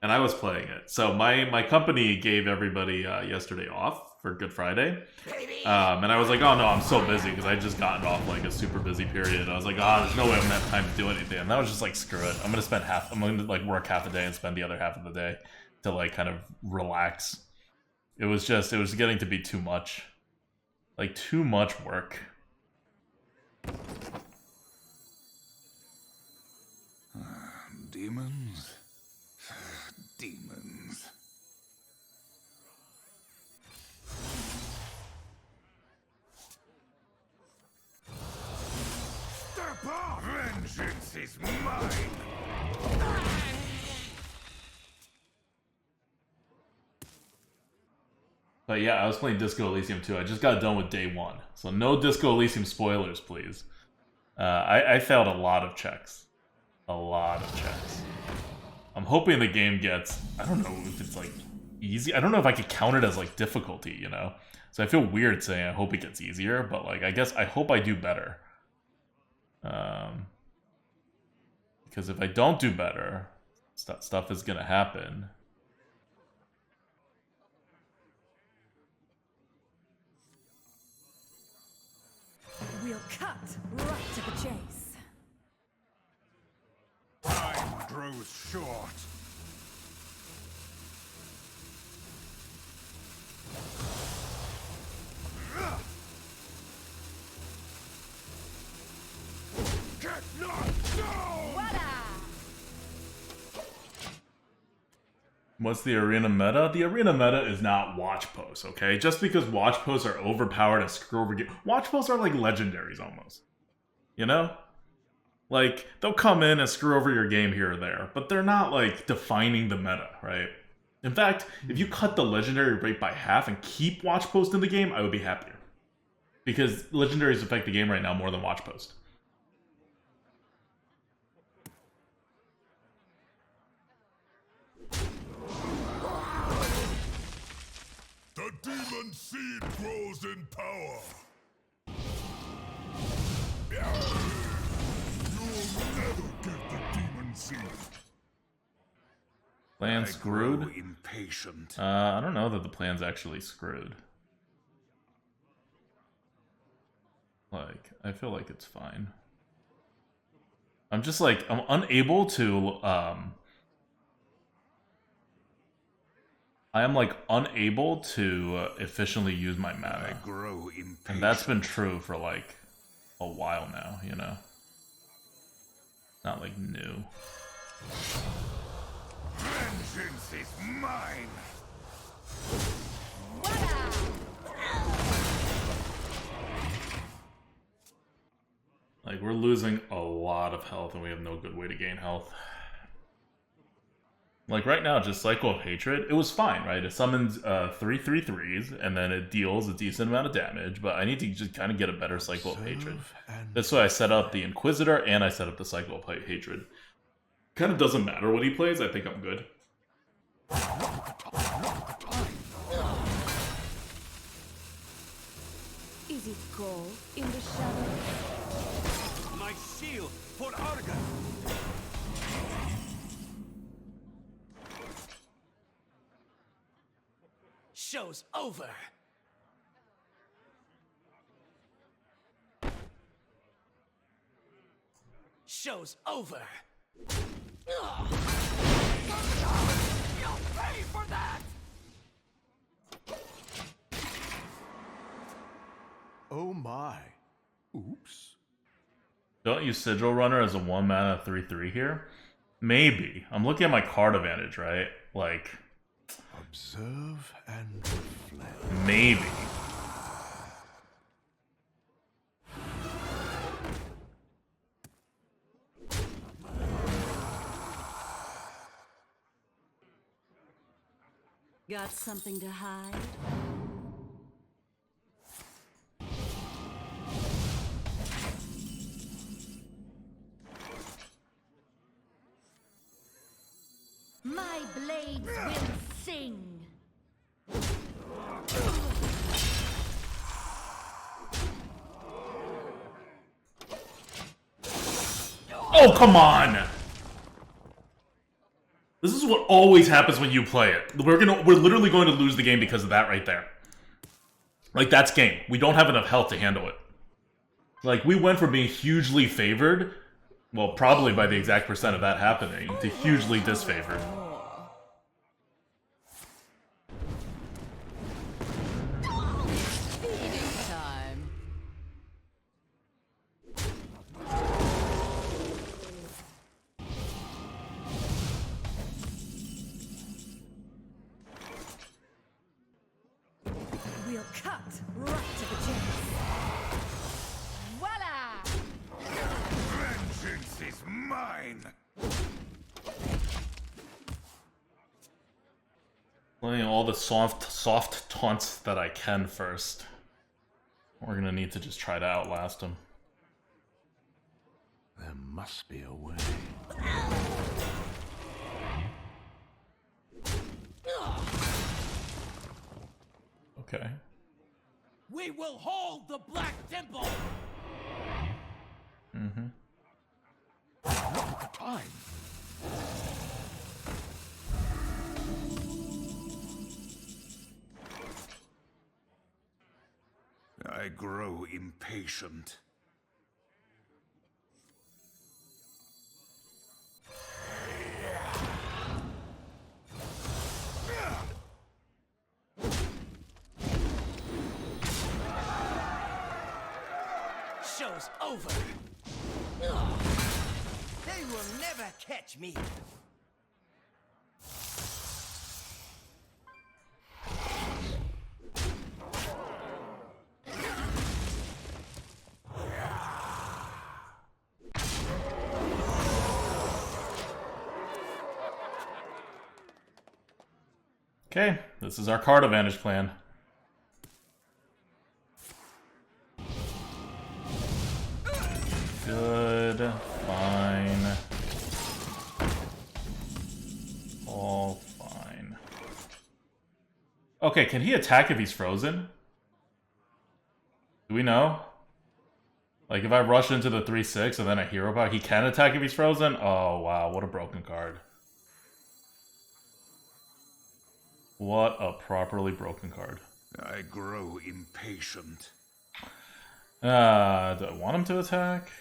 and I was playing it. So my company gave everybody yesterday off for Good Friday. And I was like, oh no, I'm so busy, because I just gotten off like a super busy period. I was like, there's no way I'm gonna have time to do anything. And I was just like, screw it. I'm gonna like work half a day and spend the other half of the day to like kind of relax. It was getting to be too much. Like, too much work. Demons? Demons. Step off! Vengeance is mine! But yeah, I was playing Disco Elysium too. I just got done with day one. So no Disco Elysium spoilers, please. I failed a lot of checks. A lot of checks. I'm hoping the game gets... I don't know if it's like easy. I don't know if I could count it as like difficulty, you know? So I feel weird saying I hope it gets easier, but like I guess I hope I do better. Because if I don't do better, stuff is gonna happen. We'll cut right to the chase. Time grows short. Get knocked down! What's the arena meta? The arena meta is not watch posts, okay? Just because watch posts are overpowered and screw over game. Watch posts are like legendaries almost. You know? Like, they'll come in and screw over your game here or there, but they're not like defining the meta, right? In fact, if you cut the legendary rate by half and keep watch post in the game, I would be happier. Because legendaries affect the game right now more than watch post. The demon seed grows in power. You'll never get the demon seed. Plan I screwed? grow impatient. I don't know that the plan's actually screwed. Like, I feel like it's fine. I'm just like, I'm unable to, I am like unable to efficiently use my mana. I grow impatient. And that's been true for like a while now, you know? Not like new. Vengeance is mine. Like, we're losing a lot of health and we have no good way to gain health. Like, right now, just Cycle of Hatred, it was fine, right? It summons 3/3/3s, and then it deals a decent amount of damage, but I need to just kind of get a better Cycle of Hatred. That's why I set up the Inquisitor, and I set up the Cycle of Hatred. Kind of doesn't matter what he plays, I think I'm good. Is it gold in the shadows? My shield for Argus! Show's over. Show's over. You'll pay for that! Oh my. Oops. Don't use Sigil Runner as a 1-mana 3/3 here? Maybe. I'm looking at my card advantage, right? Like, Observe and reflect. maybe. Got something to hide? My blades will sing. Oh, come on! This is what always happens when you play it. We're literally going to lose the game because of that right there. Like, that's game. We don't have enough health to handle it. Like, we went from being hugely favored, well, probably by the exact percent of that happening, to hugely disfavored. Time. We'll cut right to the chase. Voila! Vengeance is mine! Playing all the soft taunts that I can first. We're gonna need to just try to outlast him. There must be a way. Okay. We will hold the Black Temple! Mm-hmm. Not the time. I grow impatient. Show's over. They will never catch me. Okay, this is our card advantage plan. Good, fine. All fine. Okay, can he attack if he's frozen? Do we know? Like, if I rush into the 3/6 and then a hero power, he can attack if he's frozen? Oh, wow, what a broken card. What a properly broken card. I grow impatient. Do I want him to attack?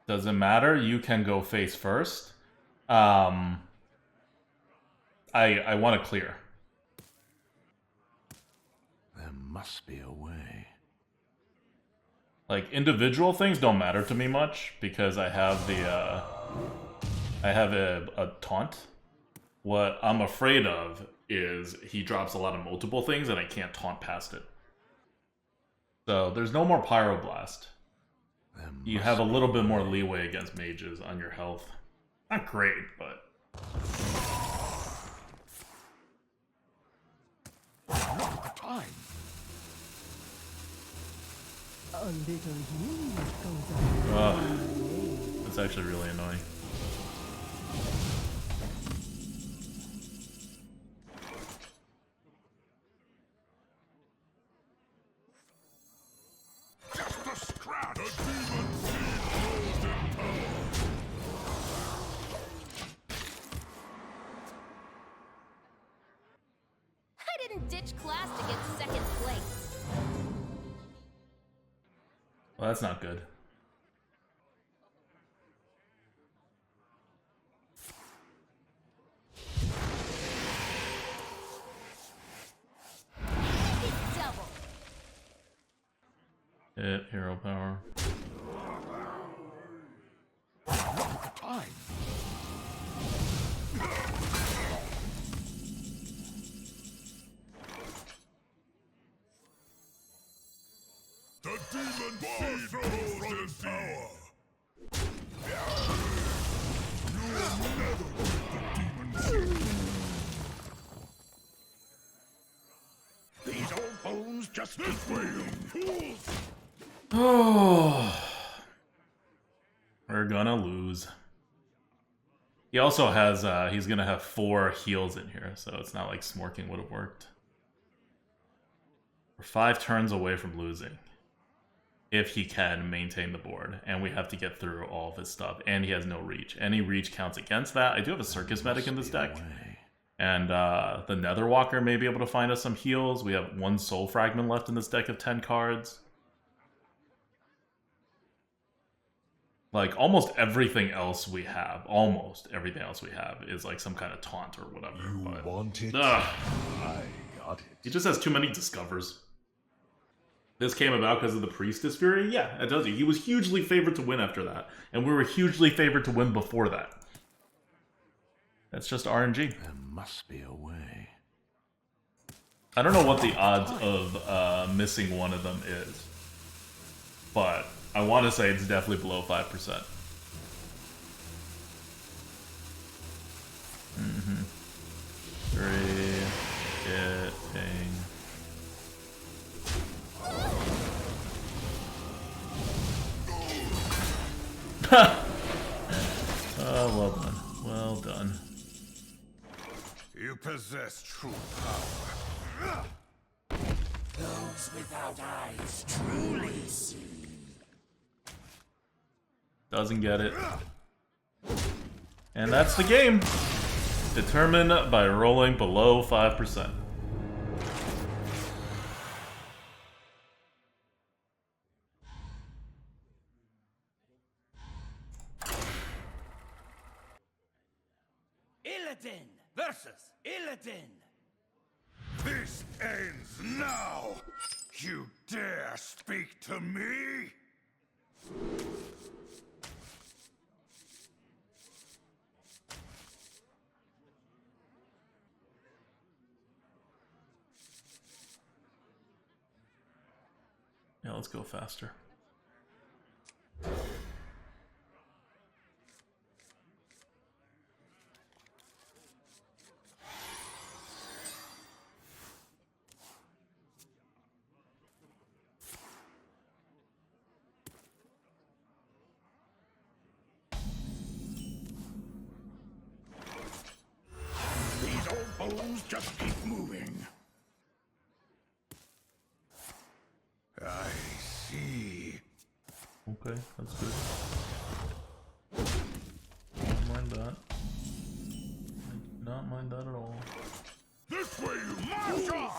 Doesn't matter. You can go face first. I want to clear. There must be a way. Like, individual things don't matter to me much because I have the I have a taunt. What I'm afraid of is he drops a lot of multiple things and I can't taunt past it. So there's no more Pyroblast. You have a little bit more leeway against mages on your health. Not great, but... A little humor goes a long way. That's actually really annoying. Just a scratch. The demon seed grows in power. I didn't ditch class to get second place. Well, that's not good. Double. Hit hero power. Time. The demon seed grows in power. You'll never get the demon seed. These old bones just this way, you fools. Oh, we're gonna lose. He also has, he's gonna have 4 heals in here, so it's not like Smorking would have worked. We're 5 turns away from losing. If he can maintain the board, and we have to get through all of his stuff, and he has no reach. Any reach counts against that. I do have a Circus Medic in this deck, and the Netherwalker may be able to find us some heals. We have 1 Soul Fragment left in this deck of 10 cards. Like, almost everything else we have, is like some kind of taunt or whatever. You want it? Ugh. I got it. He just has too many discovers. This came about because of the Priestess Fury? Yeah, it tells you. He was hugely favored to win after that. And we were hugely favored to win before that. That's just RNG. There must be a way. I don't know what the odds of missing one of them is. But I want to say it's definitely below 5%. Mm-hmm. 3, getting... Oh, well done. Well done. You possess true power. Those without eyes truly see. Doesn't get it. And that's the game. Determined by rolling below 5%. Illidan versus Illidan. This ends now. You dare speak to me? Yeah, let's go faster. These old bones just keep moving. I see. Okay, that's good. Don't mind that. I do not mind that at all. This way, you march on!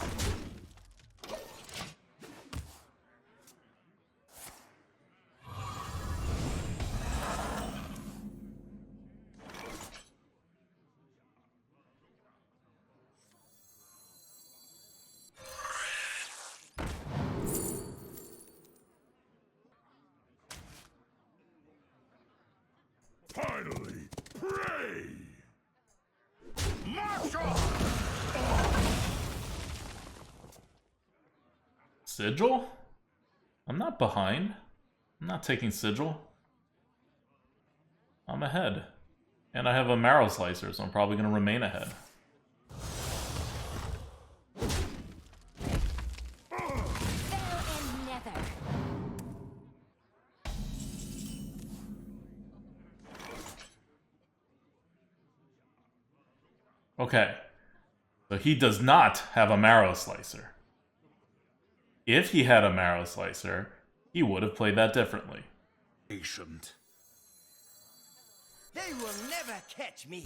Finally, pray! March on! Sigil? I'm not behind. I'm not taking Sigil. I'm ahead. And I have a Marrow Slicer, so I'm probably going to remain ahead. There and never. Okay. So he does not have a marrow slicer. If he had a marrow slicer, he would have played that differently. Patient. They will never catch me.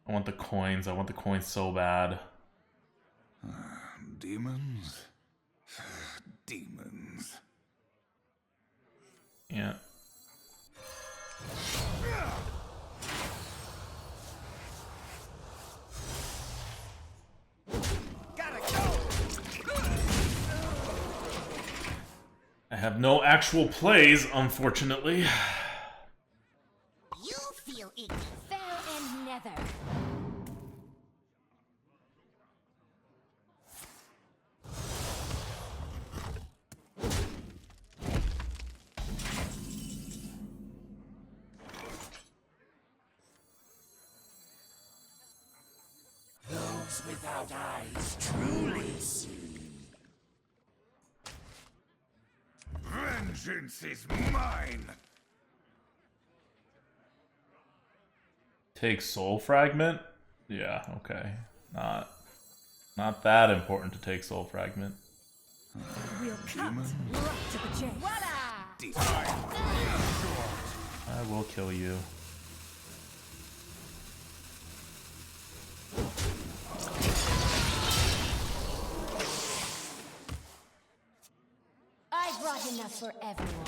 I want the coins. I want the coins so bad. Demons? Demons. Yeah. Gotta go. I have no actual plays, unfortunately. You feel icky. Fell and nether. Those without eyes truly see. Vengeance is mine! Take soul fragment? Yeah, okay. Not that important to take soul fragment. We'll cut right to the chase. I will kill you. I brought enough for everyone.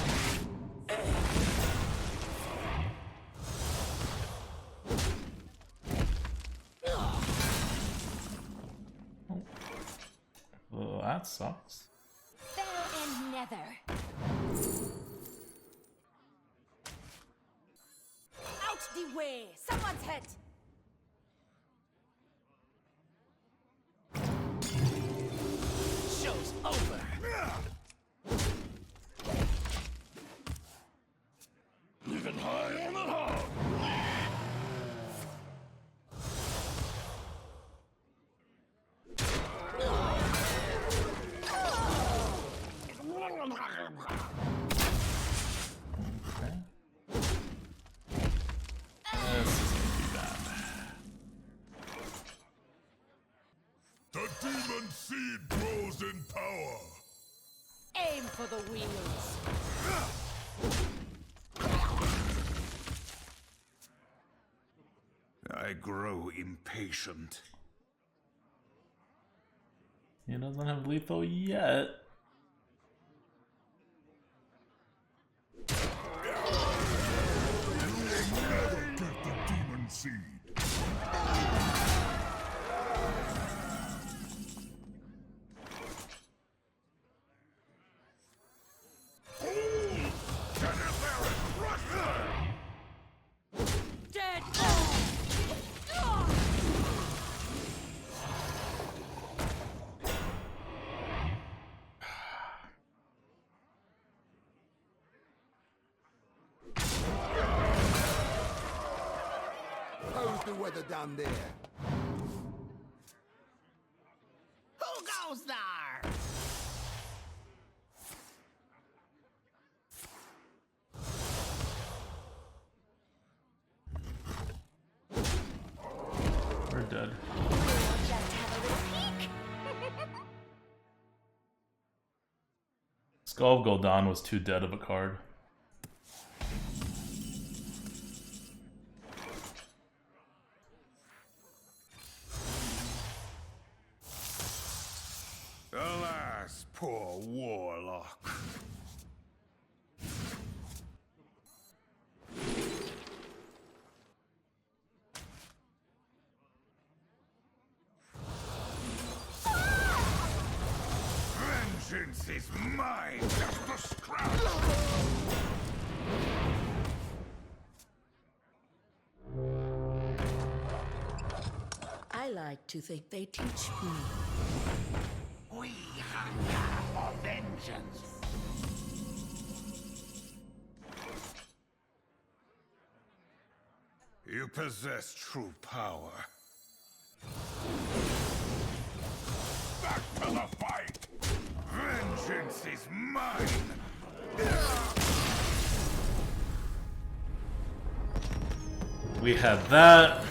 Oh, that sucks. Fell and nether. Out the way! Someone's hit! Show's over. Living high on the hog! Okay. This is gonna be bad. The demon seed grows in power! Aim for the wheels! I grow impatient. He doesn't have lethal yet. Never get the demon seed! Dead! How's the weather down there? Who goes there? We're dead. Just have a little peek. Skull of Gul'dan was too dead of a card. Alas, poor warlock. Vengeance is mine, just a scrap. I like to think they teach me. We hunger for vengeance. You possess true power. Back to the fight! Vengeance is mine! We had that.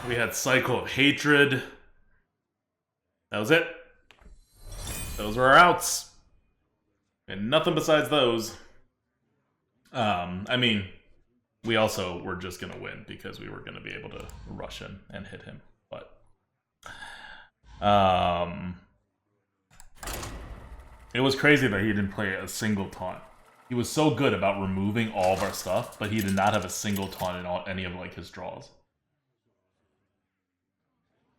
We had Cycle of Hatred. That was it. Those were our outs. And nothing besides those. I mean, we also were just going to win because we were going to be able to rush in and hit him. But it was crazy that he didn't play a single taunt. He was so good about removing all of our stuff, but he did not have a single taunt in any of like his draws.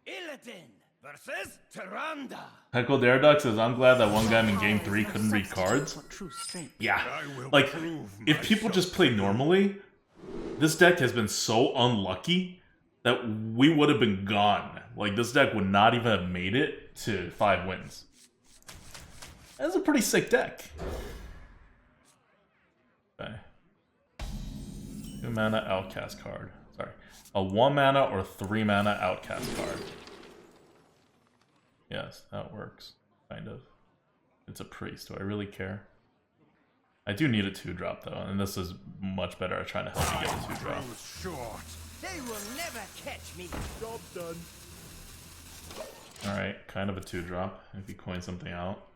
Illidan versus Tyrande. Heckle Daredux says, I'm glad that one guy in Game 3 couldn't read cards. Yeah, like, if people just play normally, this deck has been so unlucky that we would have been gone. Like, this deck would not even have made it to 5 wins. That's a pretty sick deck. Okay. 2 mana Outcast card. Sorry. A 1 mana or 3 mana Outcast card. Yes, that works. Kind of. It's a priest. Do I really care? I do need a 2-drop though, and this is much better at trying to help me get a 2-drop. Short. They will never catch me. Job done. Alright, kind of a 2-drop if you coin something out.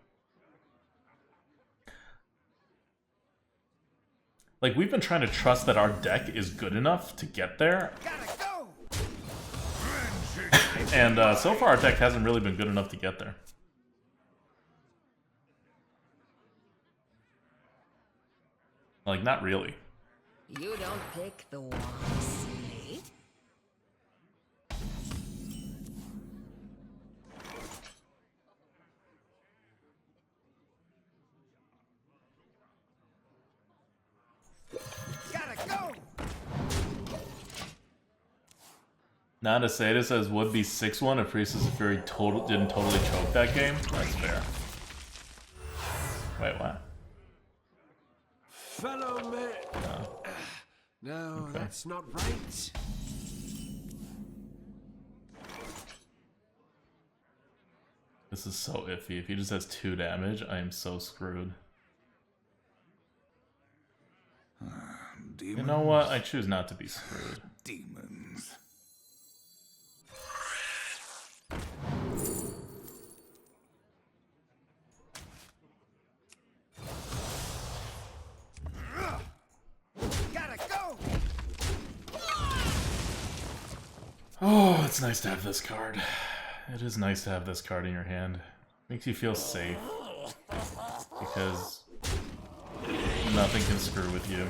Like, we've been trying to trust that our deck is good enough to get there. Gotta go. And so far our deck hasn't really been good enough to get there. Like, not really. You don't pick the wisely. Gotta go. Nada Seda says, would be 6-1 if Priestess of Fury didn't totally choke that game. That's fair. Wait, what? Fellow man. No, Okay. that's not right. This is so iffy. If he just has 2 damage, I am so screwed. Demons. You know what? I choose not to be screwed. Demons. Gotta go. Oh, it's nice to have this card. It is nice to have this card in your hand. Makes you feel safe. Because nothing can screw with you.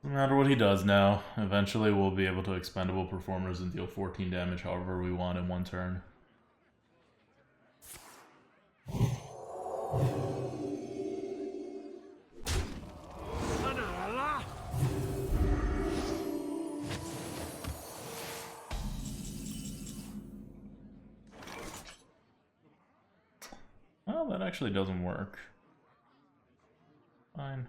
No matter what he does now, eventually we'll be able to expendable performers and deal 14 damage however we want in 1 turn. Well, that actually doesn't work. Fine.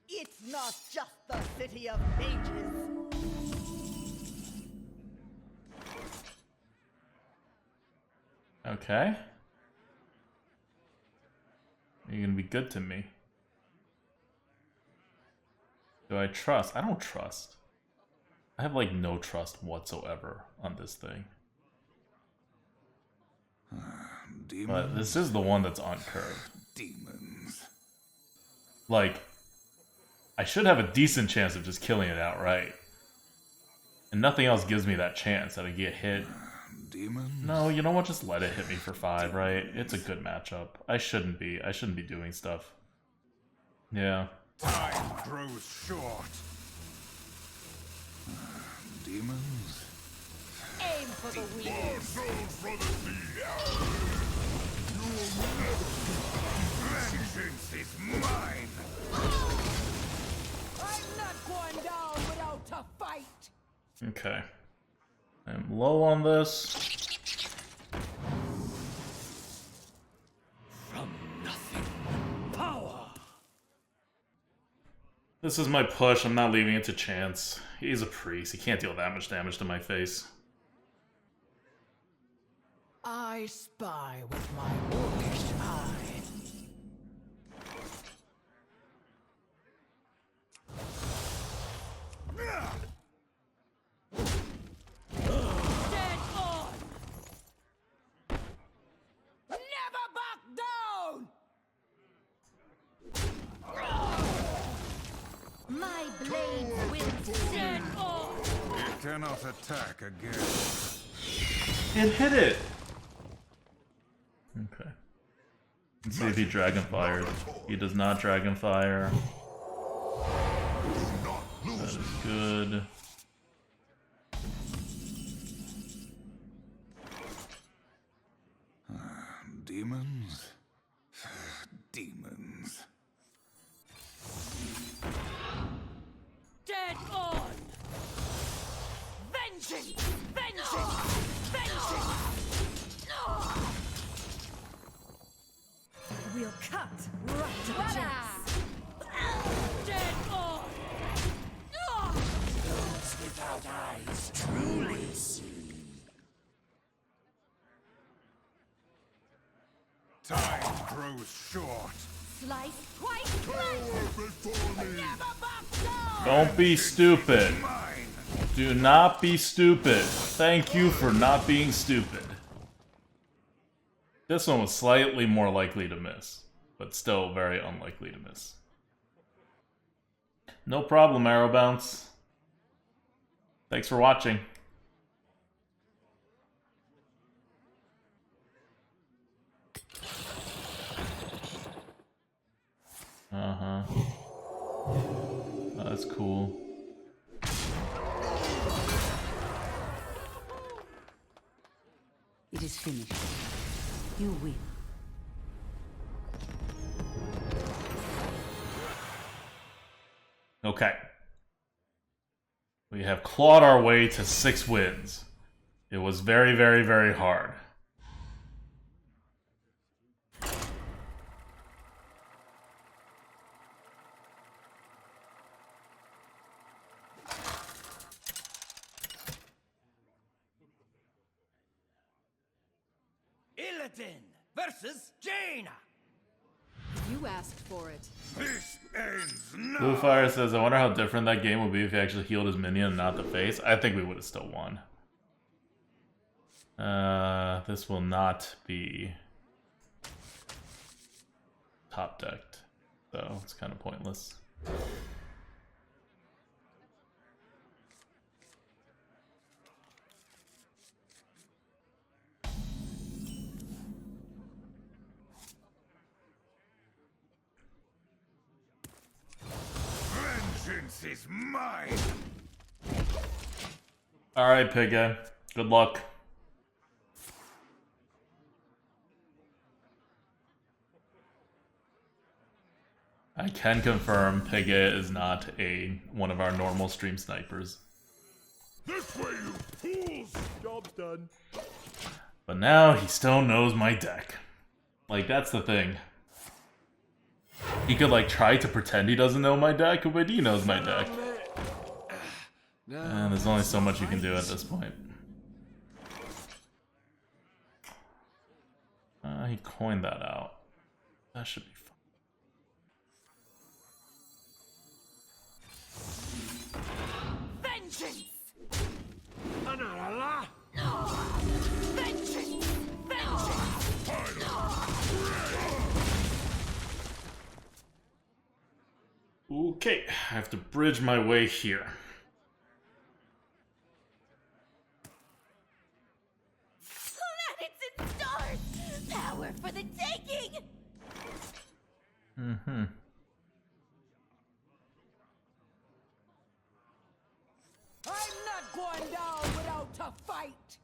It's not just the city of mages. Okay. You're gonna be good to me. Do I trust? I don't trust. I have like no trust whatsoever on this thing. Demons. But this is the one that's on curve. Demons. Like, I should have a decent chance of just killing it outright. And nothing else gives me that chance that I get hit. Demons. No, you know what? Just let it hit me for 5, right? It's a good matchup. I shouldn't be doing stuff. Yeah. Time grows short. Demons? Aim for the wheel. Vengeance is mine! I'm not going down without a fight. Okay. I'm low on this. From nothing. Power. This is my push. I'm not leaving it to chance. He's a priest. He can't deal that much damage to my face. I spy with my orcish eye. Dead on! Never back down! My blade will Dead on! It cannot attack again. It hit it! Okay. Let's see if he dragon fires. He does not dragon fire. That is good. Demons? Demons. Dead on! Vengeance! Vengeance! Vengeance! We'll cut right to the chase. Dead on! Those without eyes truly see. Time grows short. slice, twice slice. Never back down! Don't be stupid. Mine. Do not be stupid. Thank you for not being stupid. This one was slightly more likely to miss, but still very unlikely to miss. No problem, Arrow Bounce. Thanks for watching. Uh-huh. Oh, that's cool. It is finished. You win. Okay. We have clawed our way to 6 wins. It was very, very, very hard. Illidan versus Jaina. You asked for it. This ends now. Bluefire says, I wonder how different that game would be if he actually healed his minion and not the face. I think we would have still won. This will not be top decked, so it's kind of pointless. Vengeance is mine. Alright, Pigga. Good luck. I can confirm Pigga is not one of our normal stream snipers. This way, you fools! Job's done. But now he still knows my deck. Like, that's the thing. He could, like, try to pretend he doesn't know my deck, but he knows my deck. And there's only so much you can do at this point. He coined that out. That should be fun. Vengeance! Vengeance! Vengeance! Okay, I have to bridge my way here. Planets and stars! Power for the taking! I never fight.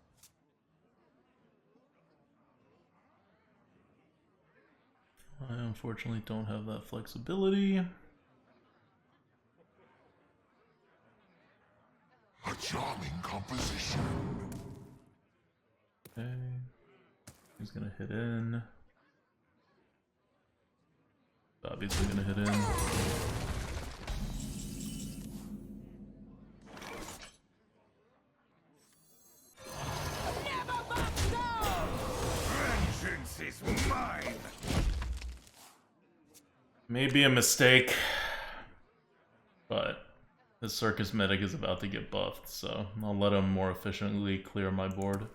I unfortunately don't have that flexibility. A charming composition. Okay. He's gonna hit in. Obviously gonna hit in. Vengeance is mine. Maybe a mistake, but the Circus Medic is about to get buffed, so I'll let him more efficiently clear my board.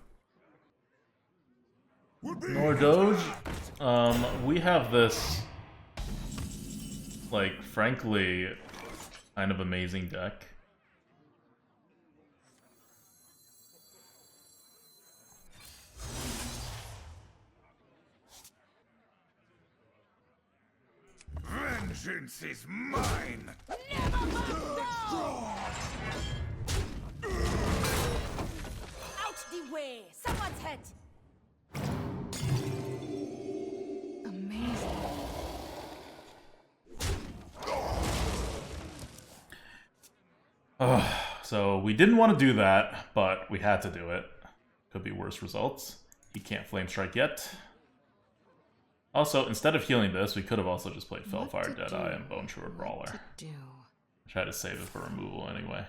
Nor Doge. We have this, like, frankly, kind of amazing deck. Vengeance is mine. Out the way! Someone's head! Amazing. So we didn't want to do that, but we had to do it. Could be worse results. He can't Flame Strike yet. Also, instead of healing this, we could have also just played Fellfire, Deadeye, and Bone Shore Brawler. I tried to save it for removal anyway.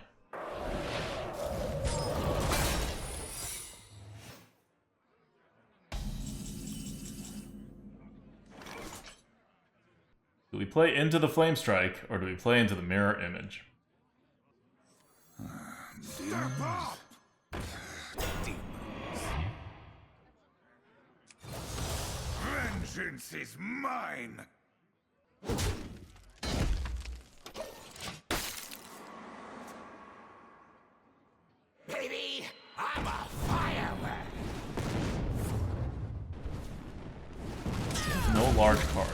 Do we play into the Flame Strike, or do we play into the Mirror Image? Step up. Vengeance is mine. Baby, I'm a firework. He has no large cards.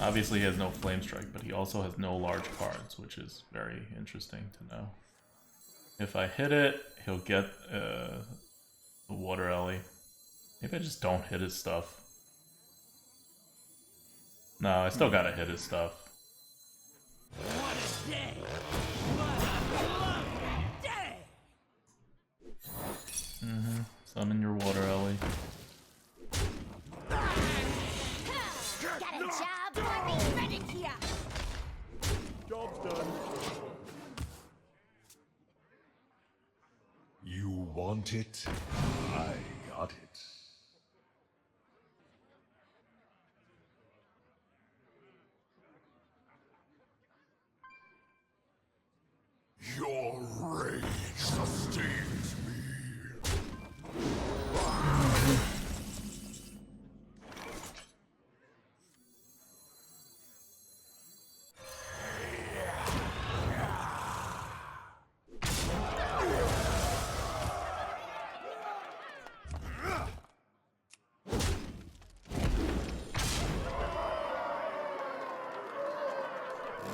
Obviously he has no Flame Strike, but he also has no large cards, which is very interesting to know. If I hit it, he'll get the Water Alley. Maybe I just don't hit his stuff. No, I still gotta hit his stuff. What a day! What a lovely day! Summon your Water Alley. Got a job for me. Ready here. Job's done. You want it? I got it. Your rage sustains me.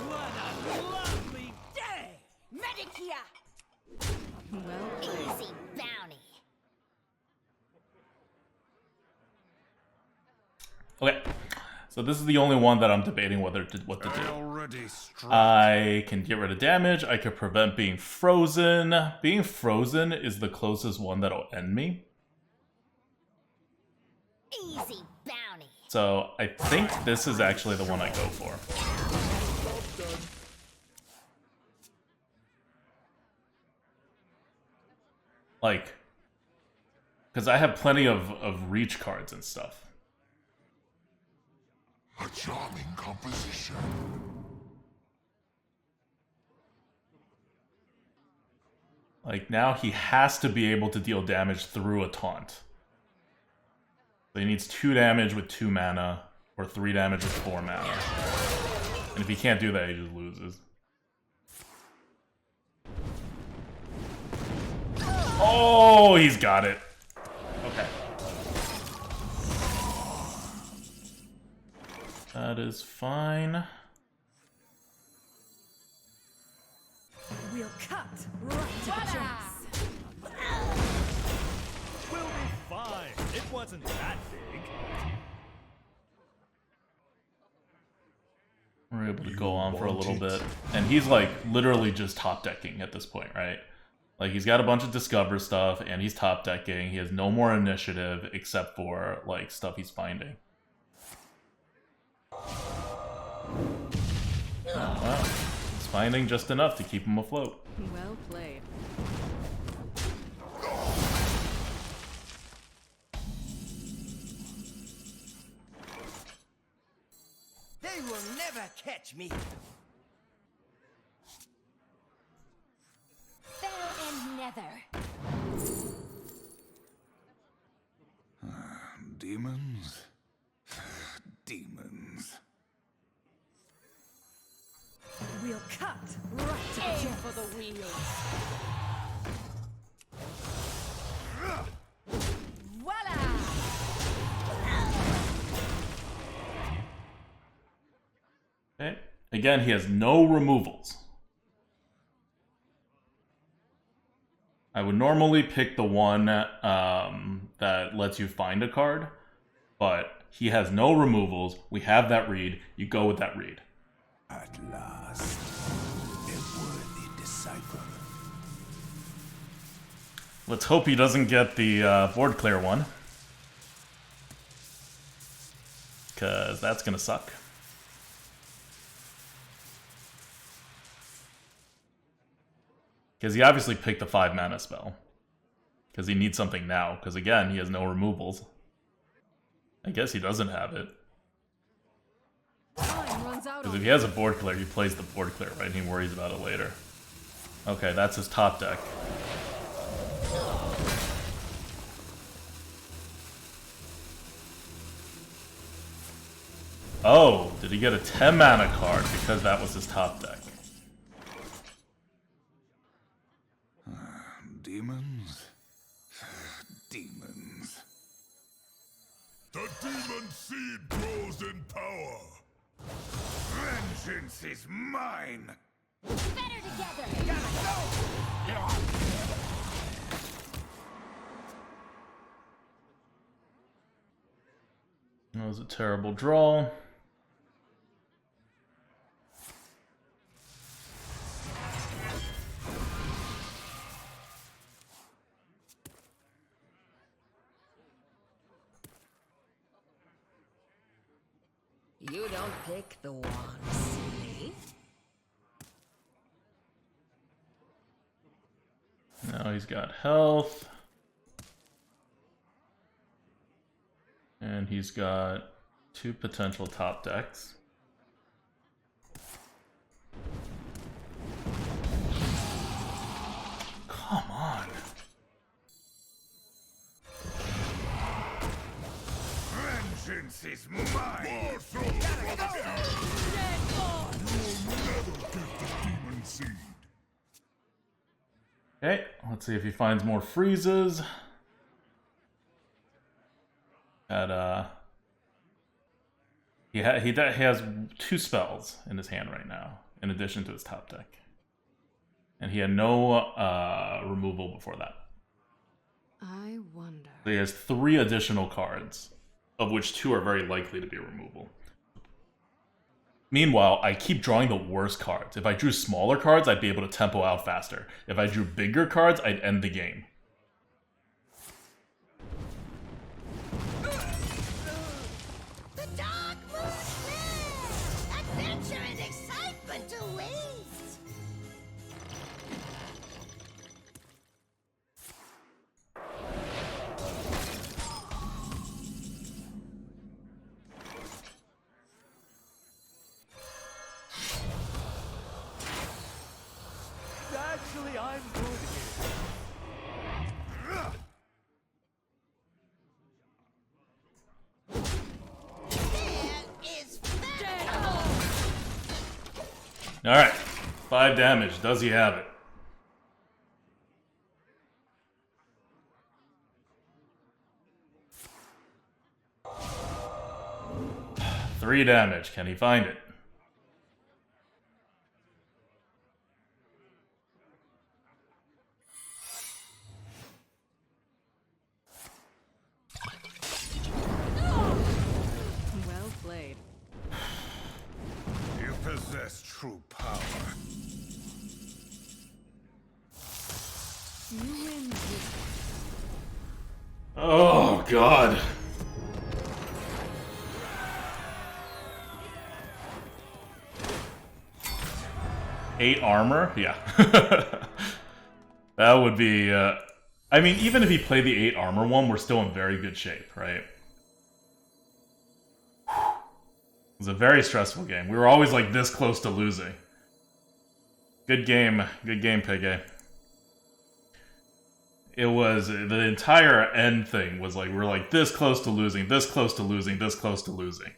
What a lovely day! Medic here! Easy bounty. Okay, so this is the only one that I'm debating what to do. Already struck. I can get rid of damage, I could prevent being frozen. Being frozen is the closest one that'll end me. Easy bounty. So I think this is actually the one I go for. Like, because I have plenty of reach cards and stuff. A charming composition. Like, now he has to be able to deal damage through a taunt. So he needs 2 damage with 2 mana, or 3 damage with 4 mana. And if he can't do that, he just loses. Oh, he's got it. Okay. That is fine. We'll cut right to the chase. we're able to go on for a little bit. And he's like literally just top decking at this point, right? Like he's got a bunch of discover stuff and he's top decking. He has no more initiative except for like stuff he's finding. Oh, wow. He's finding just enough to keep him afloat. Well played. They will never catch me. Fell and nether. Demons? Demons. We'll cut right to the chest. For the wheels. Voila! Okay. Again, he has no removals. I would normally pick the one that lets you find a card, but he has no removals. We have that read. You go with that read. At last, a worthy disciple. Let's hope he doesn't get the board clear one, because that's going to suck. Because he obviously picked the 5 mana spell. Because he needs something now. Because again, he has no removals. I guess he doesn't have it. Because if he has a board clear, he plays the board clear, right? And he worries about it later. Okay, that's his top deck. Oh, did he get a 10 mana card because that was his top deck? Demons? Demons. The demon seed grows in power. Vengeance is mine! Better together. That was a terrible draw. You don't pick the one, silly. Now he's got health. And he's got 2 potential top decks. Come on. Vengeance is mine! Okay, let's see if he finds more freezes. He has 2 spells in his hand right now, in addition to his top deck. And he had no removal before that. I wonder. So he has 3 additional cards, of which 2 are very likely to be removal. Meanwhile, I keep drawing the worst cards. If I drew smaller cards, I'd be able to tempo out faster. If I drew bigger cards, I'd end the game. The dark moon lives. Adventure and excitement awaits. Actually, I'm good here. Alright, 5 damage. Does he have it? Three damage. Can he find it? Well played. You Oh, God. Eight armor? Yeah. That would be... I mean, even if he played the 8 armor one, we're still in very good shape, right? It was a very stressful game. We were always like this close to losing. Good game, Piggy. It was, the entire end thing was like, we were like this close to losing, this close to losing, this close to losing.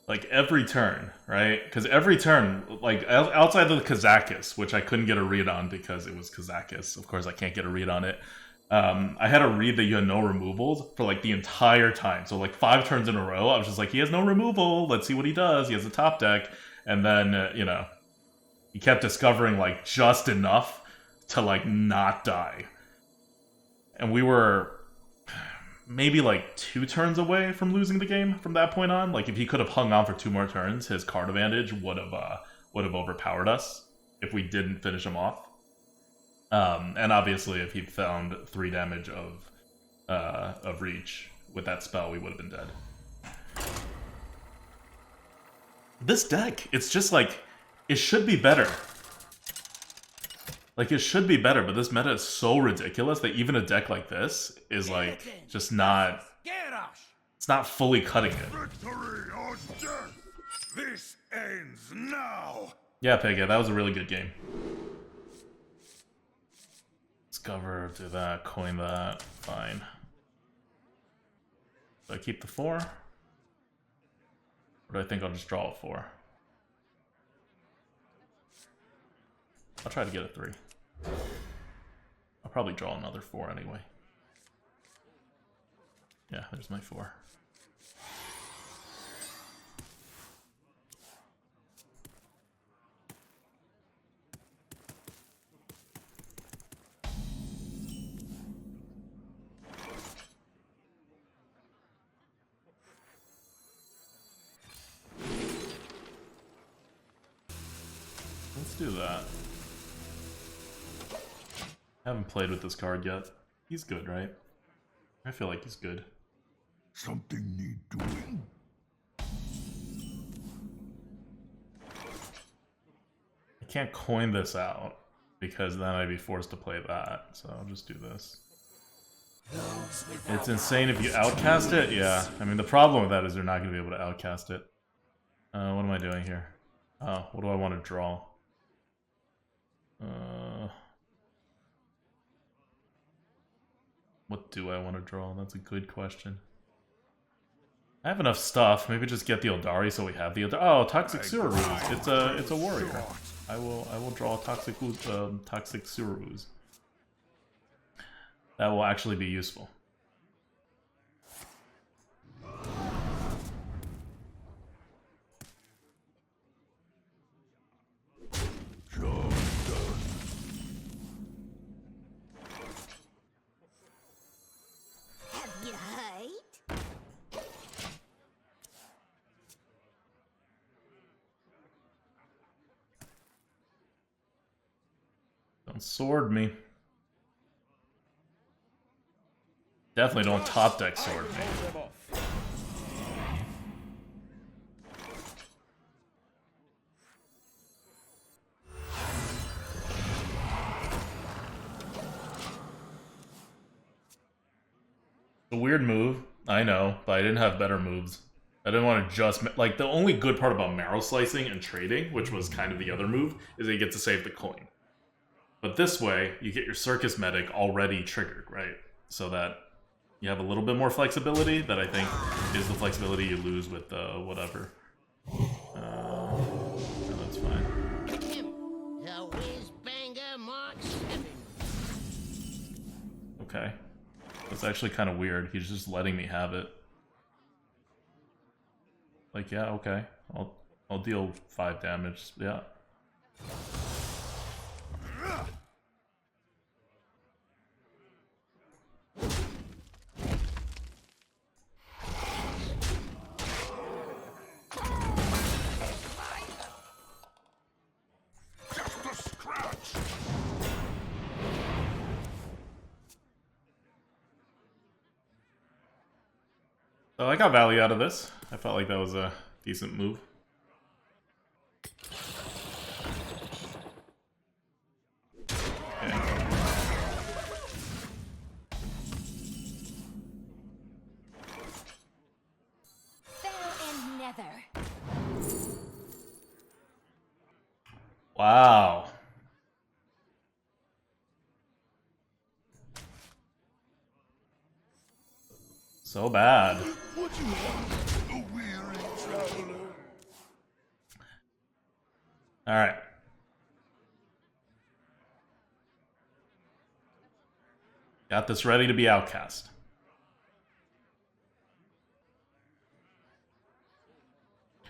Like every turn, right? Because every turn, like outside of the Kazakis, which I couldn't get a read on because it was Kazakis. Of course, I can't get a read on it. I had a read that you had no removals for like the entire time. So like 5 turns in a row, I was just like, he has no removal. Let's see what he does. He has a top deck. And then, you know, he kept discovering like just enough to like not die. And we were maybe like 2 turns away from losing the game from that point on. Like if he could have hung on for 2 more turns, his card advantage would have overpowered us if we didn't finish him off. And obviously if he found 3 damage of reach with that spell, we would have been dead. This deck, it's just like, it should be better. Like, it should be better, but this meta is so ridiculous that even a deck like this is, like, just not... It's not fully cutting it. Victory or death! This ends now! Yeah, Pega, that was a really good game. Discover, do that, coin that, fine. Do I keep the 4? Or do I think I'll just draw a 4? I'll try to get a 3. I'll probably draw another 4 anyway. Yeah, there's my 4. Let's do that. Haven't played with this card yet. He's good, right? I feel like he's good. Something need doing? I can't coin this out because then I'd be forced to play that. So I'll just do this. It's insane if you outcast it. Yeah, I mean the problem with that is you're not going to be able to outcast it. What am I doing here? Oh, what do I want to draw? What do I want to draw? That's a good question. I have enough stuff. Maybe just get the Illidari so we have the Illidari. Oh, Toxic Suraruz. It's a warrior. I will draw a Toxic Suraruz. That will actually be useful. Don't sword me. Definitely don't top deck sword me. It's a weird move, I know, but I didn't have better moves. I didn't want to just... Like, the only good part about marrow slicing and trading, which was kind of the other move, is that you get to save the coin. But this way, you get your Circus Medic already triggered, right? So that you have a little bit more flexibility that I think is the flexibility you lose with whatever. No, that's fine. Okay. That's actually kind of weird. He's just letting me have it. Like, yeah, okay. I'll deal 5 damage. Yeah. So I got value out of this. I felt like that was a decent move. Wow. So bad. What you want, a weary traveler? All right. Got this ready to be outcast.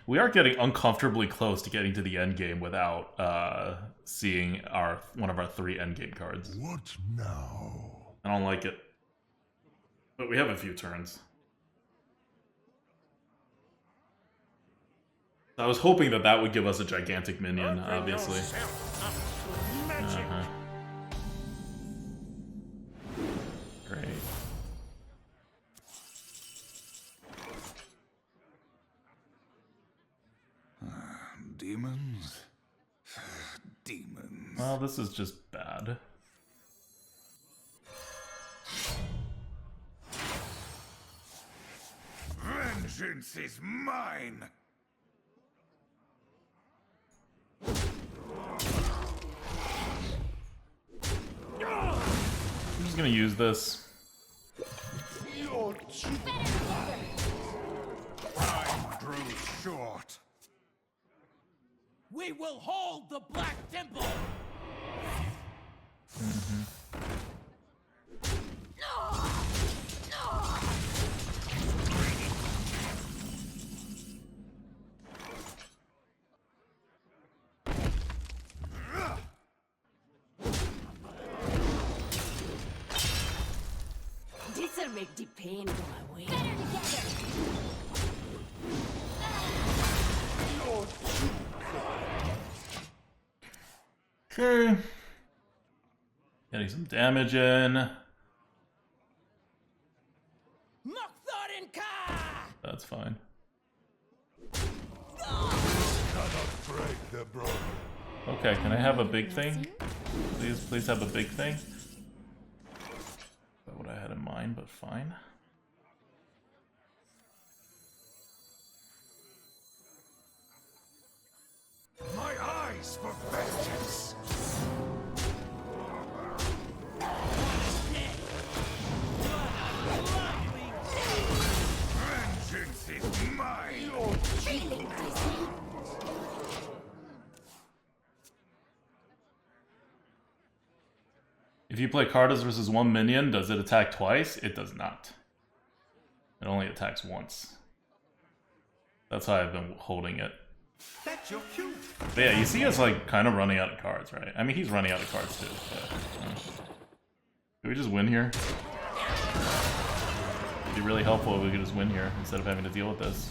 We are getting uncomfortably close to getting to the end game without seeing one of our 3 end game cards. What now? I don't like it. But we have a few turns. I was hoping that that would give us a gigantic minion, obviously. Great. Demons? Demons. Well, this is just bad. Vengeance is mine! I'm just gonna use this. Time grows short. We will hold the Black Temple! This'll make the pain go away. Okay. Getting some damage in. That's fine. Okay, can I have a big thing? Please have a big thing. Not what I had in mind, but fine. My eyes for vengeance! Vengeance is mine! If you play Cartas versus 1 minion, does it attack twice? It does not. It only attacks once. That's how I've been holding it. That's your cue. But yeah, you see us like kind of running out of cards, right? I mean, he's running out of cards too, but... Can we just win here? It'd be really helpful if we could just win here instead of having to deal with this.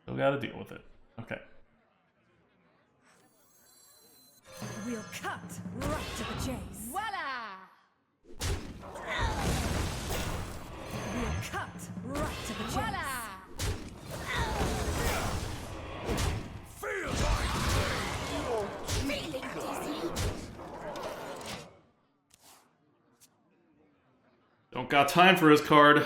Still gotta deal with it. Okay. We'll cut right to the chase. Voila! We'll cut right to the chase. Voila! Feel my Feeling dizzy. Don't got time for his card.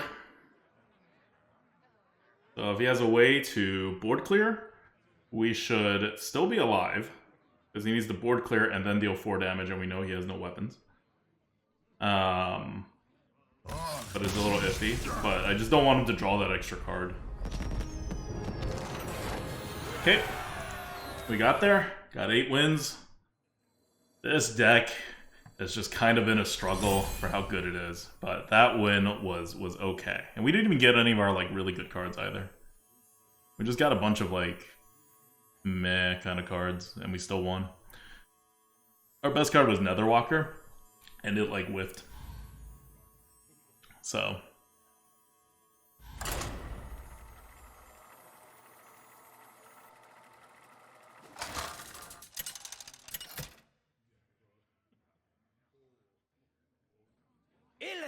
So if he has a way to board clear, we should still be alive. Because he needs to board clear and then deal 4 damage, and we know he has no weapons. But it's a little iffy. But I just don't want him to draw that extra card. Okay. We got there. Got 8 wins. This deck is just kind of in a struggle for how good it is. But that win was okay. And we didn't even get any of our like really good cards either. We just got a bunch of like meh kind of cards, and we still won. Our best card was Netherwalker, and it like whiffed. So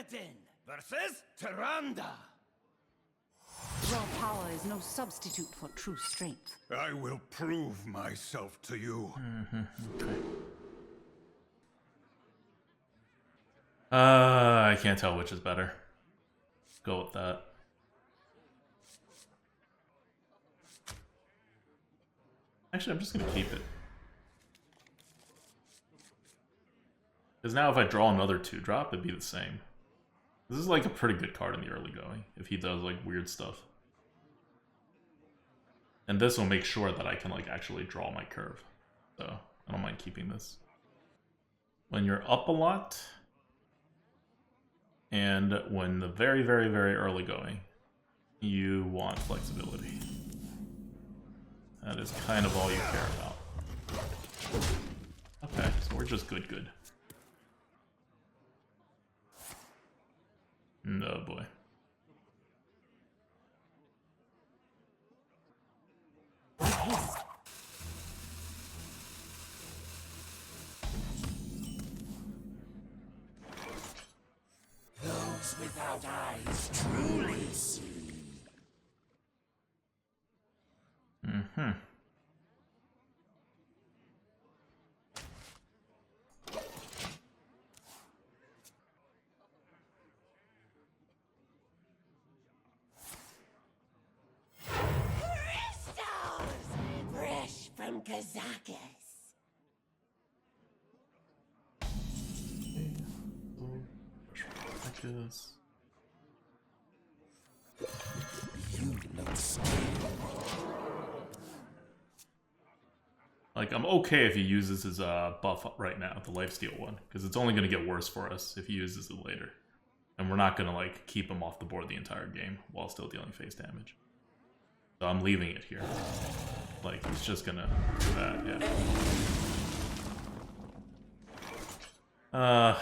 Illidan versus Tyrande. Raw power is no substitute for true strength. I will prove myself to you. Okay. I can't tell which is better. Go with that. Actually, I'm just gonna keep it. Because now if I draw another 2-drop, it'd be the same. This is like a pretty good card in the early going, if he does like weird stuff. And this will make sure that I can like actually draw my curve. So, I don't mind keeping this. When you're up a lot, and when the very, very, very early going, you want flexibility. That is kind of all you care about. Okay, so we're just good. No boy. Those without eyes truly see. Mm-hmm. Fresh from Kazakis. You look scared. Like, I'm okay if he uses his buff right now, the lifesteal one, because it's only going to get worse for us if he uses it later. And we're not going to, like, keep him off the board the entire game while still dealing face damage. So I'm leaving it here. Like, he's just going to do that, yeah.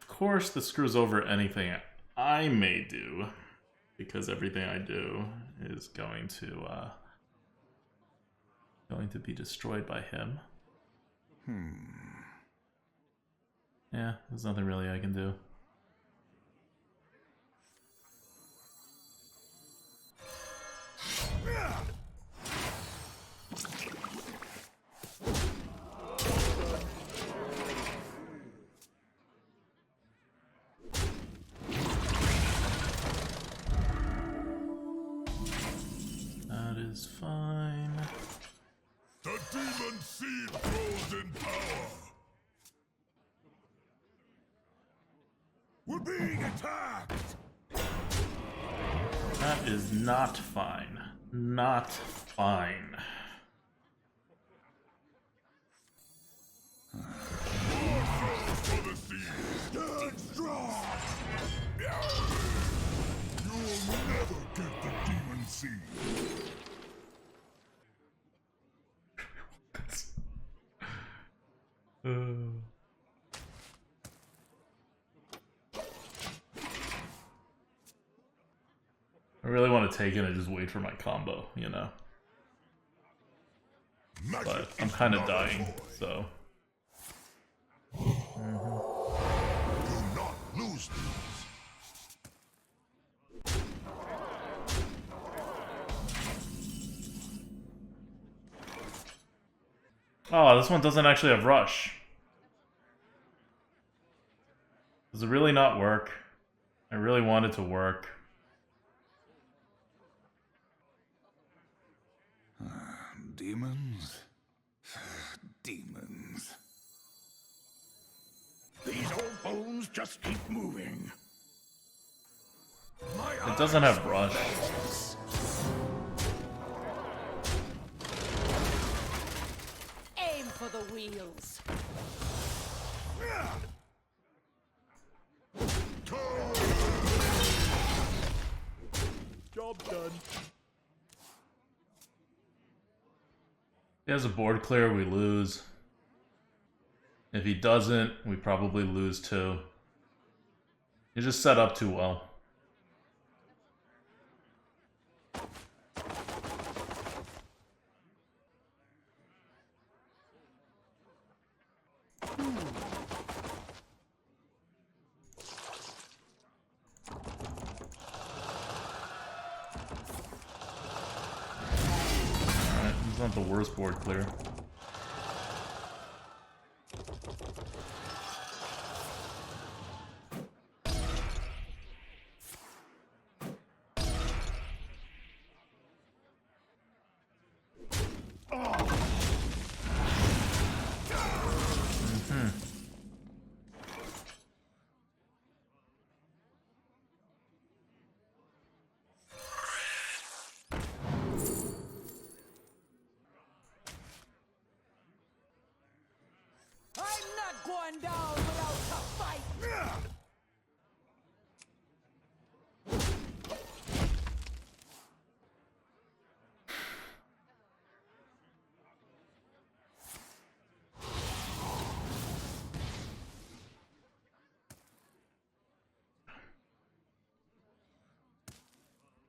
Of course, this screws over anything I may do, because everything I do is going to be destroyed by him. Yeah, there's nothing really I can do. That is fine. The demon seed grows in power. We're being attacked. That is not fine. Not fine. For the seed. Stand strong. You'll never get the demon seed. I really want to take it and just wait for my combo, you know? But I'm kind of dying, so... Do not lose these. Oh, this one doesn't actually have rush. Does it really not work? I really want it to work. Demons? Demons. These old bones just keep moving. It doesn't have rush. Aim for the wheels. Job done. He has a board clear, we lose. If he doesn't, we probably lose too. You just set up too well. Alright, it's not the worst board clear. Going down without a fight.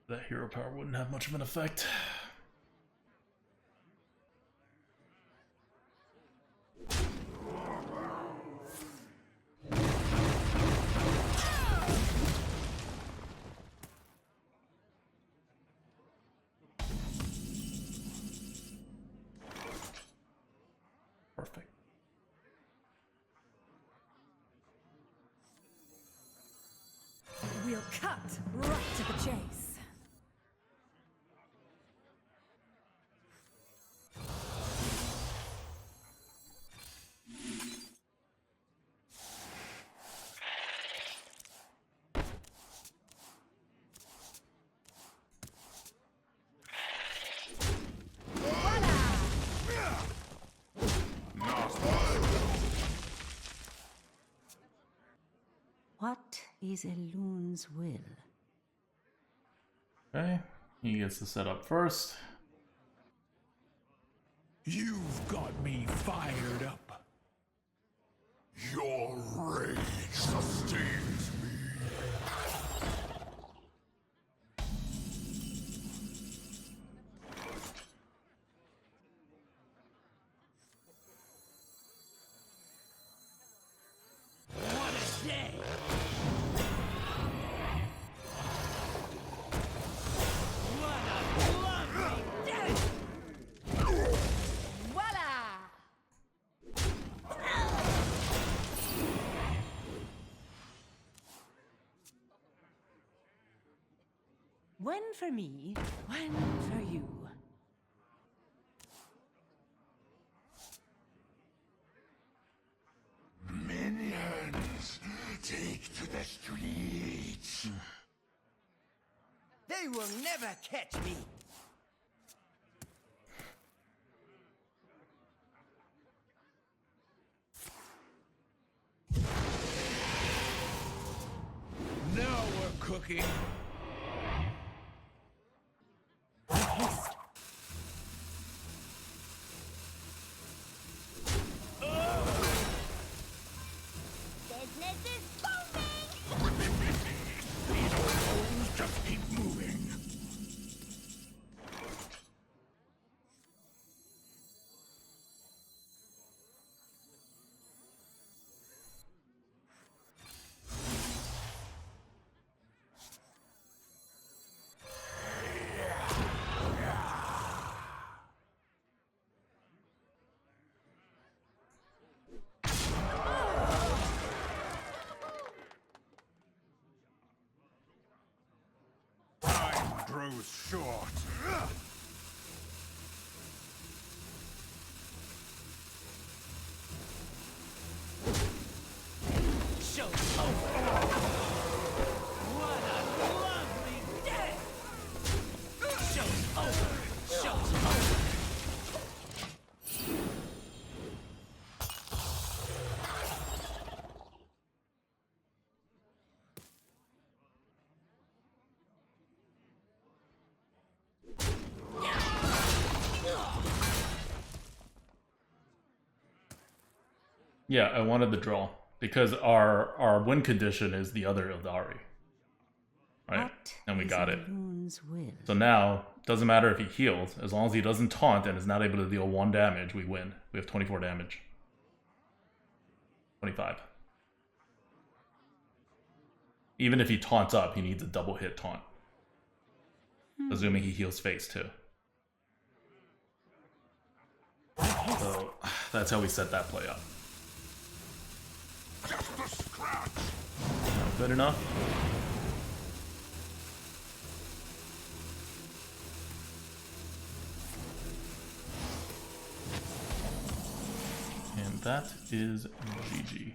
That hero power wouldn't have much of an effect. Perfect. We'll cut right to the chase. What is a loon's will? Okay, he gets to set up first. You've got me fired up. Your rage sustains me. What a day. What a lovely day. Voila! One for me, one for you. Minions, take to the streets. They will never catch me. Now we're cooking. Business is booming! These old holes just keep moving. Time grows short. Show's over. What a lovely day. Show's over. Show's over. Yeah, I wanted the draw because our win condition is the other Illidari. Right? What And we is got a it. loon's will? So now, doesn't matter if he heals, as long as he doesn't taunt and is not able to deal 1 damage, we win. We have 24 damage. 25. Even if he taunts up, he needs a double hit taunt. Assuming he heals face too. So that's how we set that play up. Just a scratch. Not good enough. And that is GG.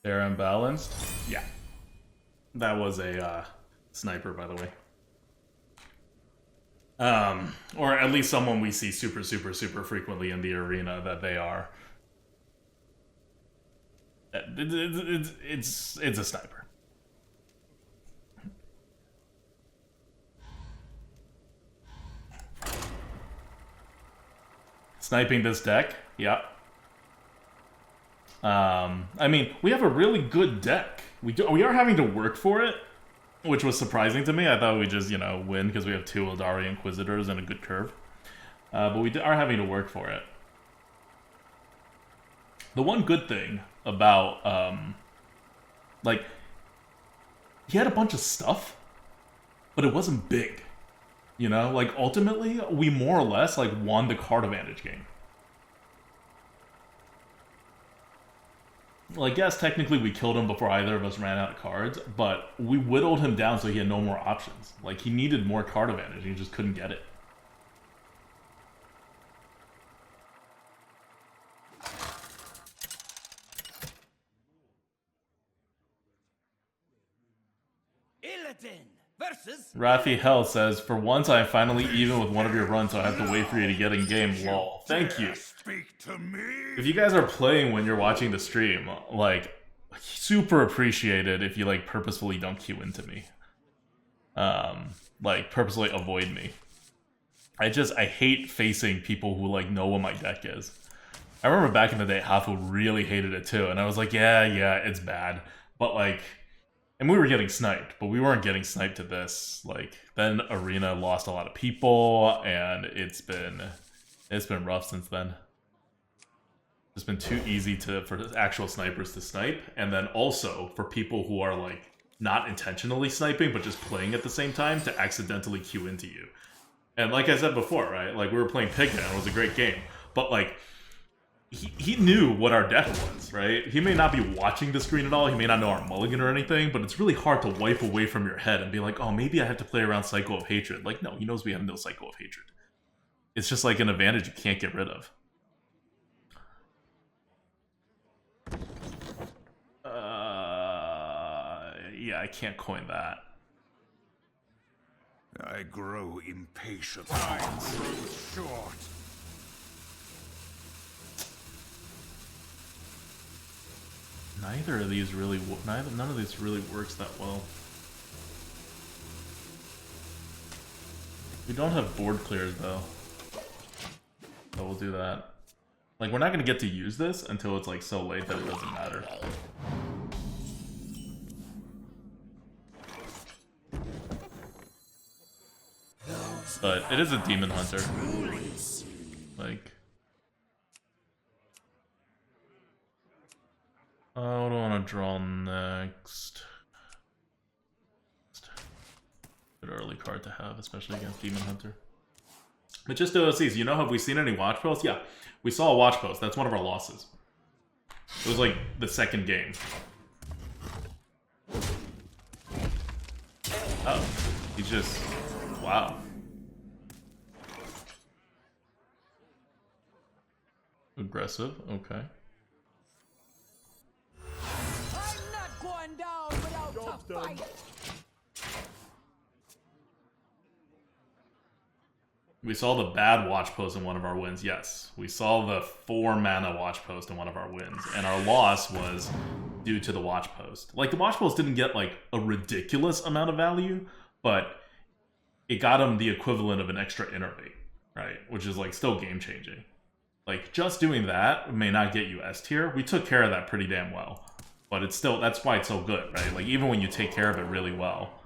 They're unbalanced? Yeah. That was a sniper, by the way. Or at least someone we see super frequently in the arena that they are. It's a sniper. Sniping this deck? Yeah. I mean, we have a really good deck. We are having to work for it, which was surprising to me. I thought we'd just, you know, win because we have 2 Illidari Inquisitors and a good curve. But we are having to work for it. The one good thing about, like, he had a bunch of stuff, but it wasn't big. You know, like, ultimately, we more or less, like, won the card advantage game. Like, yes, technically we killed him before either of us ran out of cards, but we whittled him down so he had no more options. Like, he needed more card advantage, and he just couldn't get it. Illidan versus Rafi Hell says, for once I am finally even with one of your runs, so I have to wait for you to get in game. Lol. Thank you. Speak to me. If you guys are playing when you're watching the stream, like, super appreciated if you, like, purposefully don't queue into me. Like, purposely avoid me. I hate facing people who, like, know what my deck is. I remember back in the day, Hafu really hated it too, and I was like, yeah, it's bad. But, like, and we were getting sniped, but we weren't getting sniped to this. Like, then Arena lost a lot of people, and it's been rough since then. It's been too easy for actual snipers to snipe, and then also for people who are, like, not intentionally sniping, but just playing at the same time to accidentally queue into you. And like I said before, right, like, we were playing Pigman, and it was a great game, but, like, he knew what our deck was, right? He may not be watching the screen at all, he may not know our mulligan or anything, but it's really hard to wipe away from your head and be like, oh, maybe I have to play around Cycle of Hatred. Like, no, he knows we have no Cycle of Hatred. It's just like an advantage you can't get rid of. Yeah, I can't coin that. I grow impatient. Time grows short. None of these really works that well. We don't have board clears though. So we'll do that. Like, we're not gonna get to use this until it's, like, so late that it doesn't matter. But it is a demon hunter. Like, what do I want to draw next? Good early card to have, especially against demon hunter. But just OCs, you know, have we seen any watch posts? Yeah, we saw a watch post. That's one of our losses. It was like the second game. Oh, he just, wow. Aggressive, okay. I'm not going down without a fight. We saw the bad watch post in one of our wins, yes. We saw the 4 mana watch post in one of our wins, and our loss was due to the watch post. Like, the watch post didn't get, like, a ridiculous amount of value, but it got him the equivalent of an extra innervate, right? Which is, like, still game-changing. Like, just doing that may not get you S tier. We took care of that pretty damn well. But it's still, that's why it's so good, right? Like, even when you take care of it really well,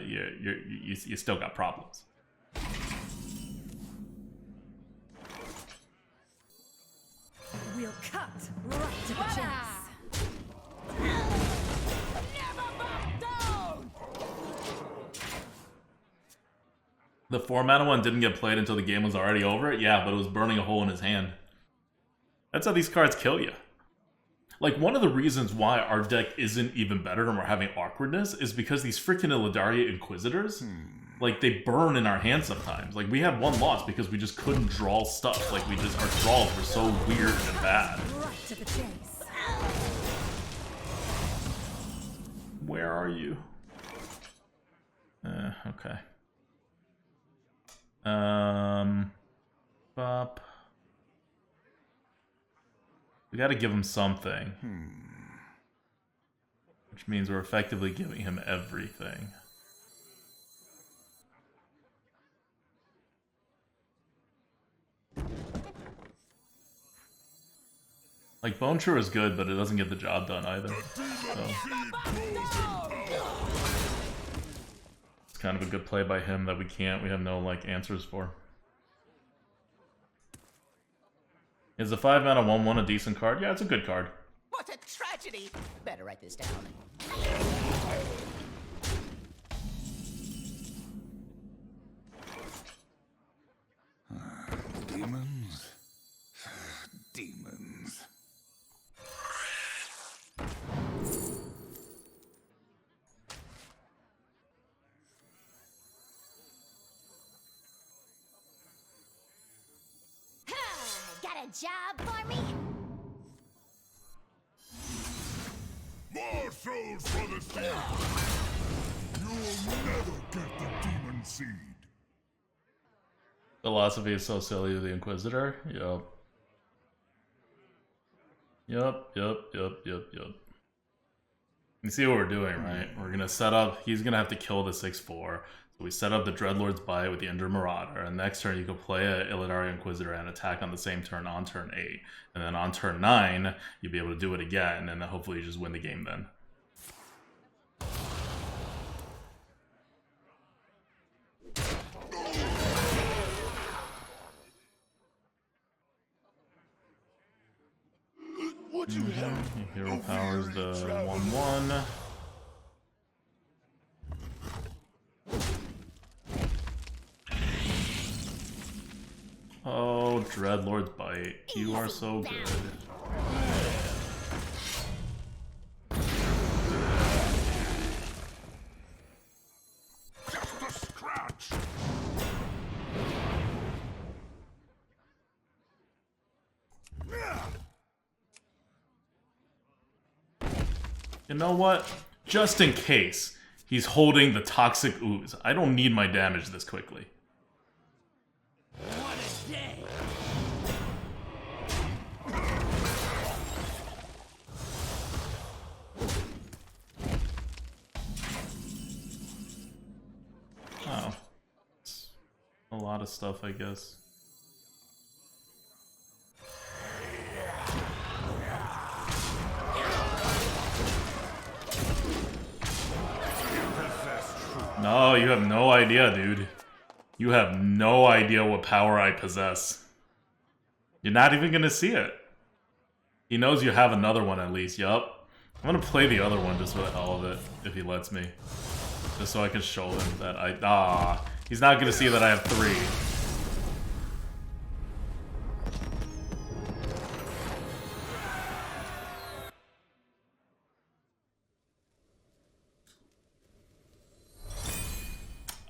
you still got problems. We'll cut right to the chase. Never back down! The 4 mana one didn't get played until the game was already over? Yeah, but it was burning a hole in his hand. That's how these cards kill you. Like, one of the reasons why our deck isn't even better and we're having awkwardness is because these freaking Illidari Inquisitors, like, they burn in our hands sometimes. Like, we had one loss because we just couldn't draw stuff. Like, our draws were so weird and bad. Right to the chase. Where are you? Okay. Bop. We gotta give him something. Which means we're effectively giving him everything. Like, Bone True is good, but it doesn't get the job done either. So. It's kind of a good play by him that we have no, like, answers for. Is the 5 mana 1/1 a decent card? Yeah, it's a good card. What a tragedy! Better write this down. Demons. Demons. Got a job for me? More souls for the seed! You'll never get the demon seed! Philosophy is so silly to the Inquisitor. Yup. Yup. You see what we're doing, right? We're gonna set up, he's gonna have to kill the 6/4. So we set up the Dreadlord's Bite with the Ender Marauder, and next turn you can play a Illidari Inquisitor and attack on the same turn on turn 8. And then on turn 9, you'll be able to do it again, and then hopefully you just win the game then. What you have? Hero powers the 1/1. Oh, Dreadlord's Bite. You are so good. Just a scratch! You know what? Just in case he's holding the Toxic Ooze, I don't need my damage this quickly. What a day! Oh. It's a lot of stuff, I guess. No, you have no idea, dude. You have no idea what power I possess. You're not even gonna see it. He knows you have another one at least, yup. I'm gonna play the other one just for the hell of it, if he lets me. Just so I can show him that he's not gonna see that I have 3.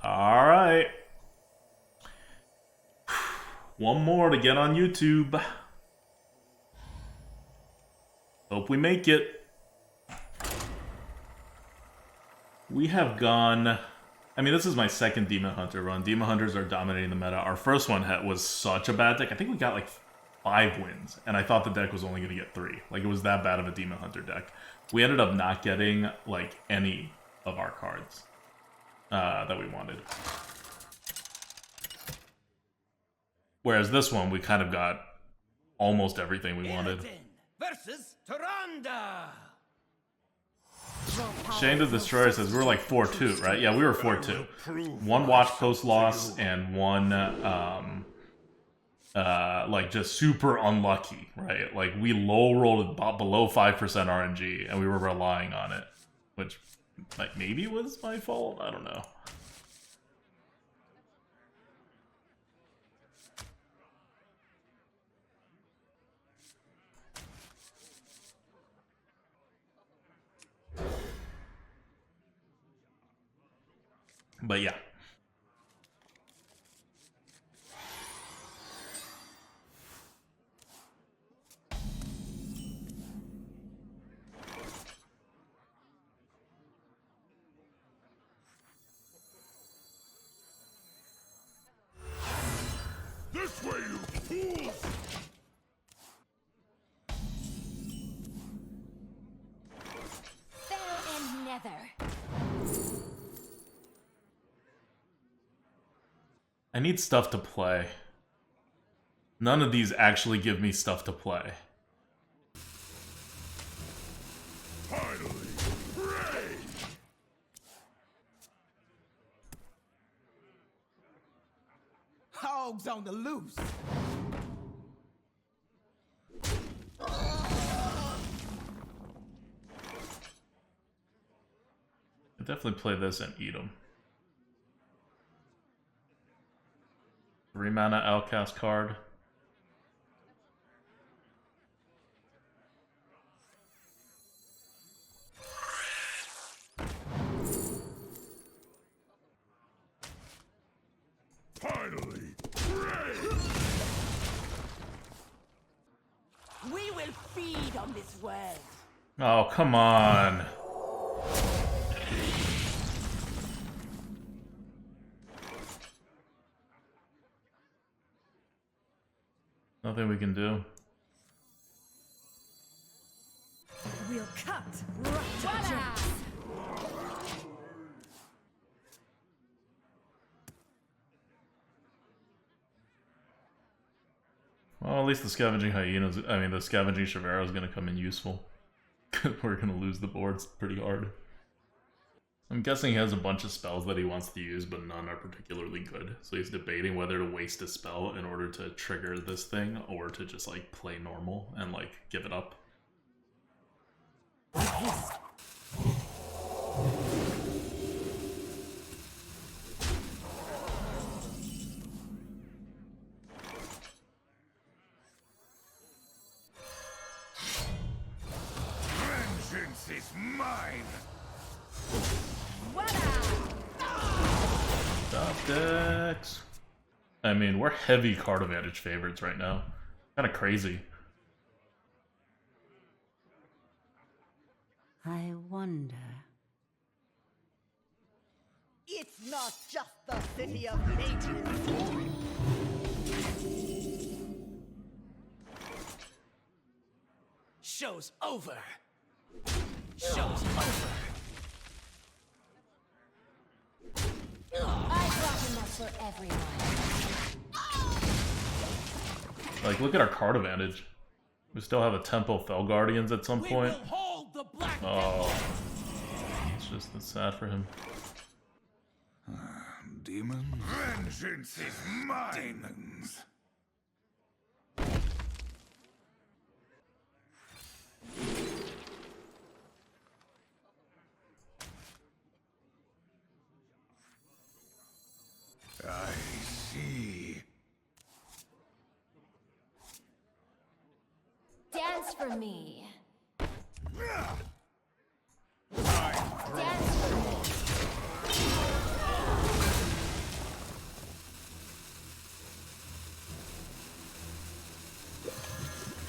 Alright. One more to get on YouTube. Hope we make it. We have gone I mean, this is my second Demon Hunter run. Demon Hunters are dominating the meta. Our first one was such a bad deck. I think we got like 5 wins, and I thought the deck was only going to get 3. Like, it was that bad of a Demon Hunter deck. We ended up not getting, like, any of our cards that we wanted. Whereas this one, we kind of got almost everything we wanted. Versus Tyrande. Shane the Destroyer says we were like 4-2, right? Yeah, we were 4-2. 1 watch post loss and 1 like just super unlucky, right? Like we low rolled about below 5% RNG and we were relying on it, which like maybe was my fault. I don't know. But yeah. This way, you fools! Fair and nether. I need stuff to play. None of these actually give me stuff to play. Finally, pray! Hogs on the loose. I definitely play this and eat them. 3 mana Outcast card. Finally, pray! We will feed on this world. Oh, come on. Nothing we can do. We'll cut right to the chase. Well, at least the Scavenging Hyenas, I mean, the Scavenging Shavero is going to come in useful. We're going to lose the boards pretty hard. I'm guessing he has a bunch of spells that he wants to use, but none are particularly good. So he's debating whether to waste a spell in order to trigger this thing, or to just, like, play normal and, like, give it up. Vengeance is mine! Top decks. I mean, we're heavy card advantage favorites right now. Kind of crazy. I wonder. It's not just the city of mages. Show's over. Show's over. I brought enough for everyone. Like, look at our card advantage. We still have a Tempo Fell Guardians at some point. We will hold the black Oh, it's sad for him. Demons? Vengeance is mine! Demons. I see. Dance for me. I'm Dance for me.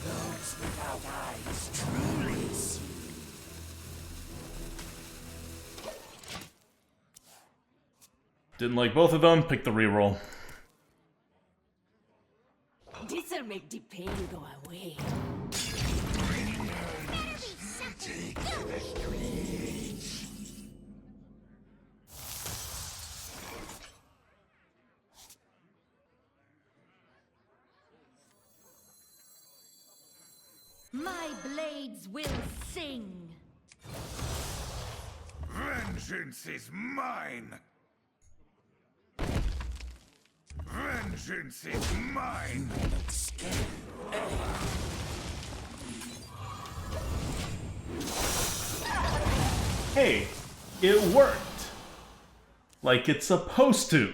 Those without eyes truly see. Didn't like both of them, picked the reroll. This'll make the pain go away. My blades will sing. Vengeance is mine! Vengeance is mine! Hey, it worked. Like it's supposed to.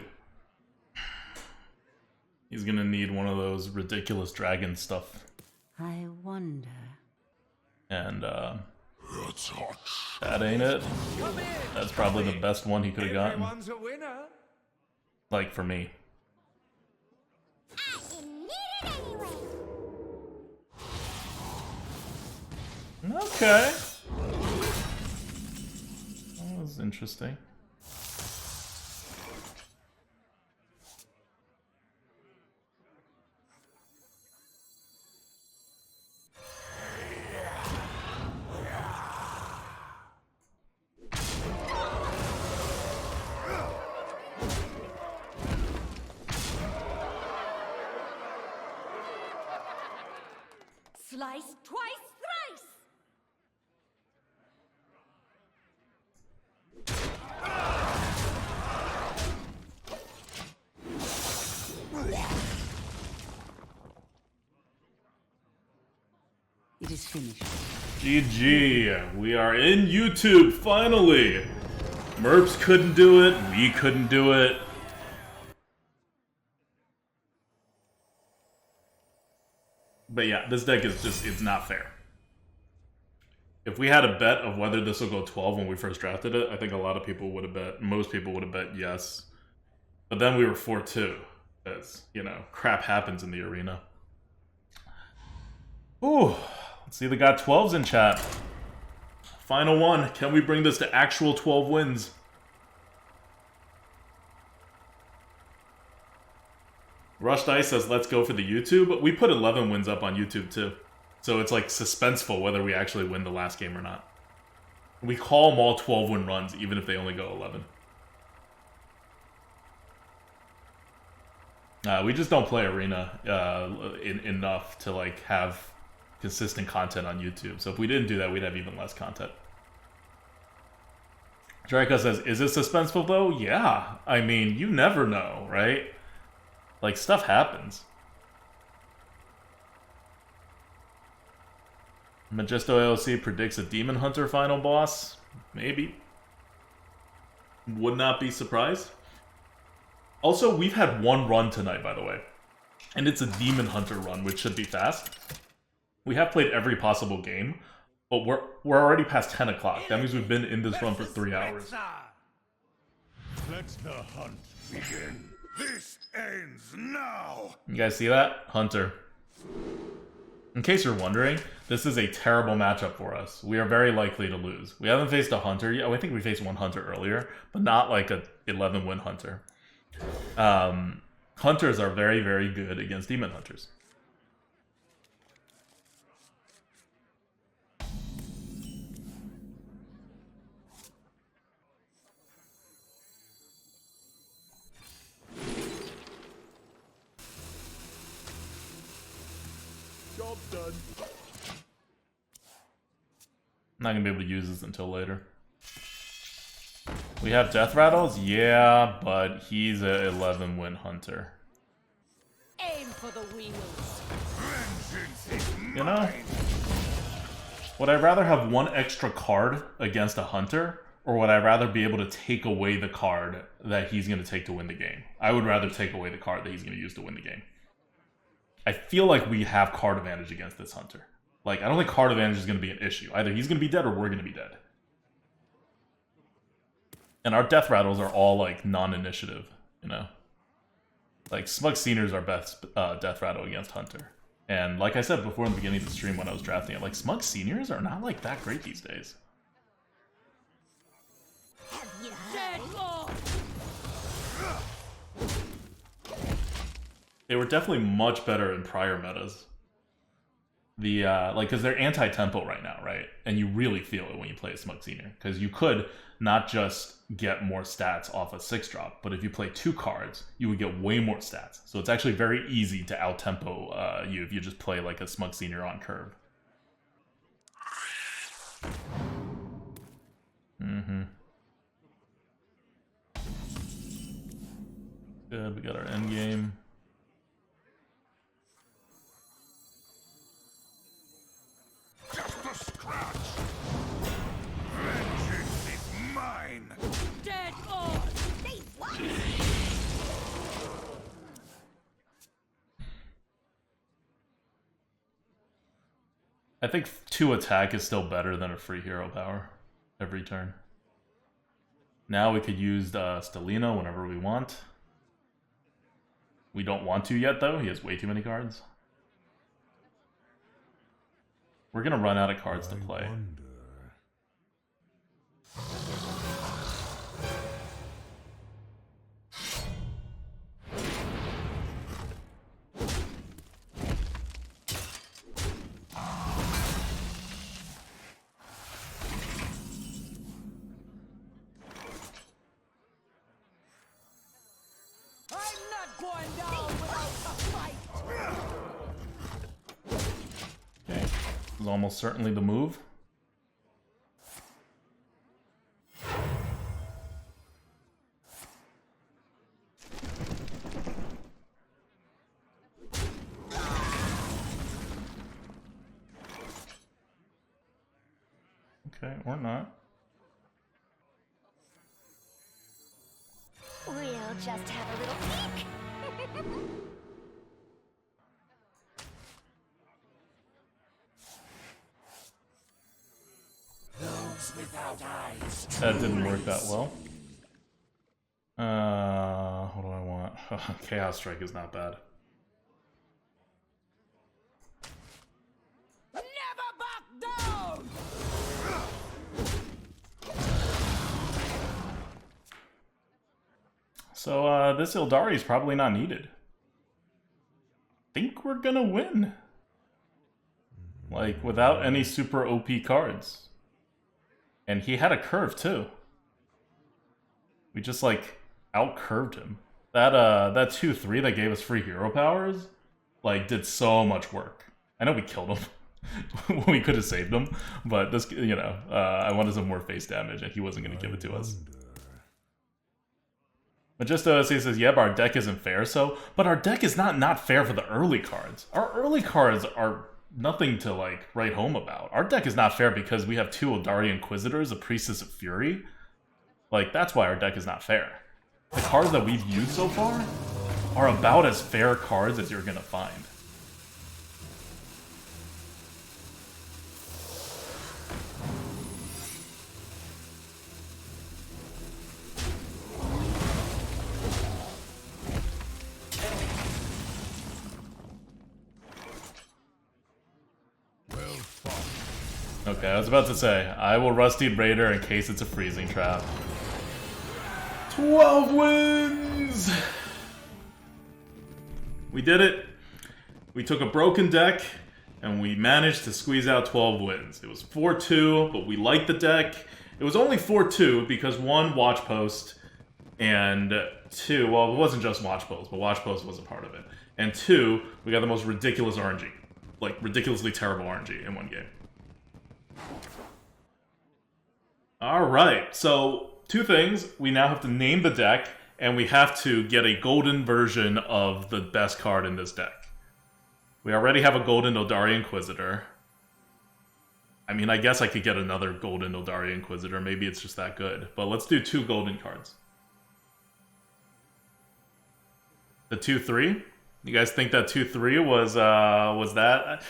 He's gonna need one of those ridiculous dragon stuff. I wonder. And, That's hot. that ain't it. That's probably the best one he could have gotten. Everyone's a winner. Like, for me. I didn't need it anyway. Okay. That was interesting. Slice twice, thrice! It is finished. GG. We are in YouTube, finally. Merps couldn't do it. We couldn't do it. But yeah, this deck is just, it's not fair. If we had a bet of whether this will go 12 when we first drafted it, I think a lot of people would have bet, most people would have bet yes. But then we were 4-2. As, you know, crap happens in the arena. Ooh, let's see, they got 12s in chat. Final one. Can we bring this to actual 12 wins? Rush Dice says, let's go for the YouTube. We put 11 wins up on YouTube too. So it's like suspenseful whether we actually win the last game or not. We call them all 12-win runs, even if they only go 11. We just don't play Arena enough to like have consistent content on YouTube. So if we didn't do that, we'd have even less content. Draco says, is it suspenseful though? Yeah. I mean, you never know, right? Like, stuff happens. Magisto AOC predicts a Demon Hunter final boss? Maybe. Would not be surprised. Also, we've had one run tonight, by the way. And it's a Demon Hunter run, which should be fast. We have played every possible game, but we're already past 10 o'clock. That means we've been in this run for 3 hours. Let the hunt begin. This ends now. You guys see that? Hunter. In case you're wondering, this is a terrible matchup for us. We are very likely to lose. We haven't faced a Hunter yet. Oh, I think we faced one Hunter earlier, but not like a 11-win Hunter. Hunters are very, very good against Demon Hunters. Job done. I'm not gonna be able to use this until later. We have Death Rattles? Yeah, but he's a 11-win Hunter. Aim for the wheels. Vengeance is mine. You know? Would I rather have one extra card against a Hunter, or would I rather be able to take away the card that he's going to take to win the game? I would rather take away the card that he's going to use to win the game. I feel like we have card advantage against this Hunter. Like, I don't think card advantage is going to be an issue. Either he's going to be dead or we're going to be dead. And our Death Rattles are all, like, non-initiative, you know? Like, Smug Senior is our best Death Rattle against Hunter. And like I said before in the beginning of the stream when I was drafting it, like, Smug Seniors are not, like, that great these days. They were definitely much better in prior metas. The like, because they're anti-tempo right now, right? And you really feel it when you play a Smug Senior, because you could not just get more stats off a 6-drop, but if you play 2 cards, you would get way more stats. So it's actually very easy to out-tempo you if you just play like a Smug Senior on curve. Good, we got our end game. Just a scratch. Vengeance is mine. Dead on! Say what? I think 2 attack is still better than a free hero power every turn. Now we could use Stelino whenever we want. We don't want to yet, though. He has way too many cards. We're gonna run out of cards to play. I'm not going down without a fight! Okay, this is almost certainly the move. Okay, or not. We'll just have a little peek. Those without eyes. That didn't work that well. What do I want? Chaos Strike is not bad. Never back down! So this Illidari is probably not needed. Think we're gonna win. Like, without any super OP cards. And he had a curve too. We just like out-curved him. That 2/3 that gave us free hero powers, like, did so much work. I know we killed him. We could have saved him, but this, you know, I wanted some more face damage and he wasn't gonna give it to us. But just he says, yeah, but our deck isn't fair, but our deck is not fair for the early cards. Our early cards are nothing to, like, write home about. Our deck is not fair because we have 2 Illidari Inquisitors, a Priestess of Fury. Like, that's why our deck is not fair. The cards that we've used so far are about as fair cards as you're gonna find. Okay, I was about to say, I will Rusty Raider in case it's a freezing trap. 12 wins! We did it. We took a broken deck, and we managed to squeeze out 12 wins. It was 4-2, but we liked the deck. It was only 4-2 because 1, Watch Post, and 2, well, it wasn't just Watch Post, but Watch Post was a part of it. And 2, we got the most ridiculous RNG. Like, ridiculously terrible RNG in one game. Alright, so 2 things. We now have to name the deck, and we have to get a golden version of the best card in this deck. We already have a golden Illidari Inquisitor. I mean, I guess I could get another golden Illidari Inquisitor. Maybe it's just that good. But let's do 2 golden cards. The 2/3? You guys think that 2/3 was that?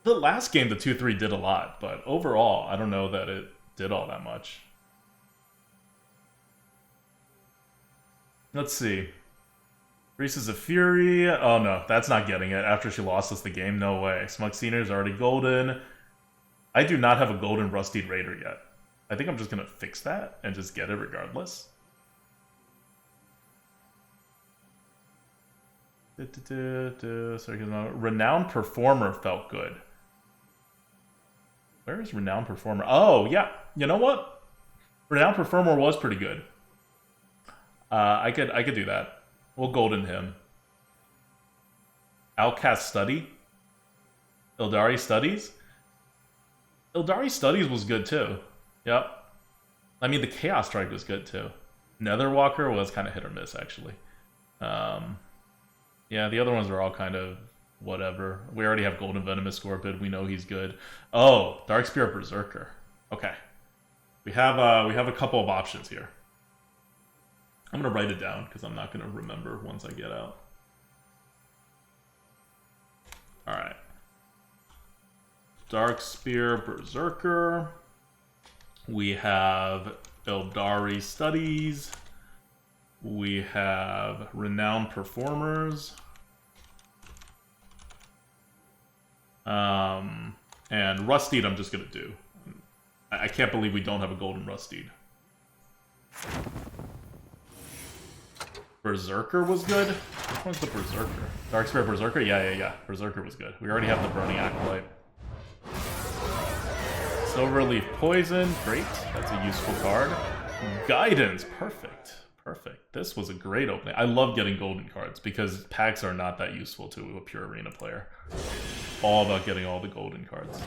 The last game, the 2/3 did a lot, but overall, I don't know that it did all that much. Let's see. Priestess of Fury. Oh no, that's not getting it after she lost us the game. No way. Smug Senior is already golden. I do not have a golden Rusty Raider yet. I think I'm just going to fix that and just get it regardless. Sorry, Renowned Performer felt good. Where is Renowned Performer? Oh, yeah. You know what? Renowned Performer was pretty good. I could do that. We'll golden him. Outcast Study? Illidari Studies? Illidari Studies was good too. Yep. I mean, the Chaos Strike was good too. Netherwalker was kind of hit or miss, actually. Yeah, the other ones are all kind of whatever. We already have Golden Venomous Scorpid. We know he's good. Oh, Dark Spirit Berserker. Okay. We have a couple of options here. I'm gonna write it down because I'm not gonna remember once I get out. Alright. Dark Spear Berserker. We have Illidari Studies. We have Renowned Performers. And Rusteed I'm just gonna do. I can't believe we don't have a Golden Rusteed. Berserker was good? Which one's the Berserker? Dark Spirit Berserker? Yeah. Berserker was good. We already have the Burning Acolyte. Silverleaf Poison, great. That's a useful card. Guidance, perfect. Perfect. This was a great opening. I love getting golden cards because packs are not that useful to a pure arena player. All about getting all the golden cards.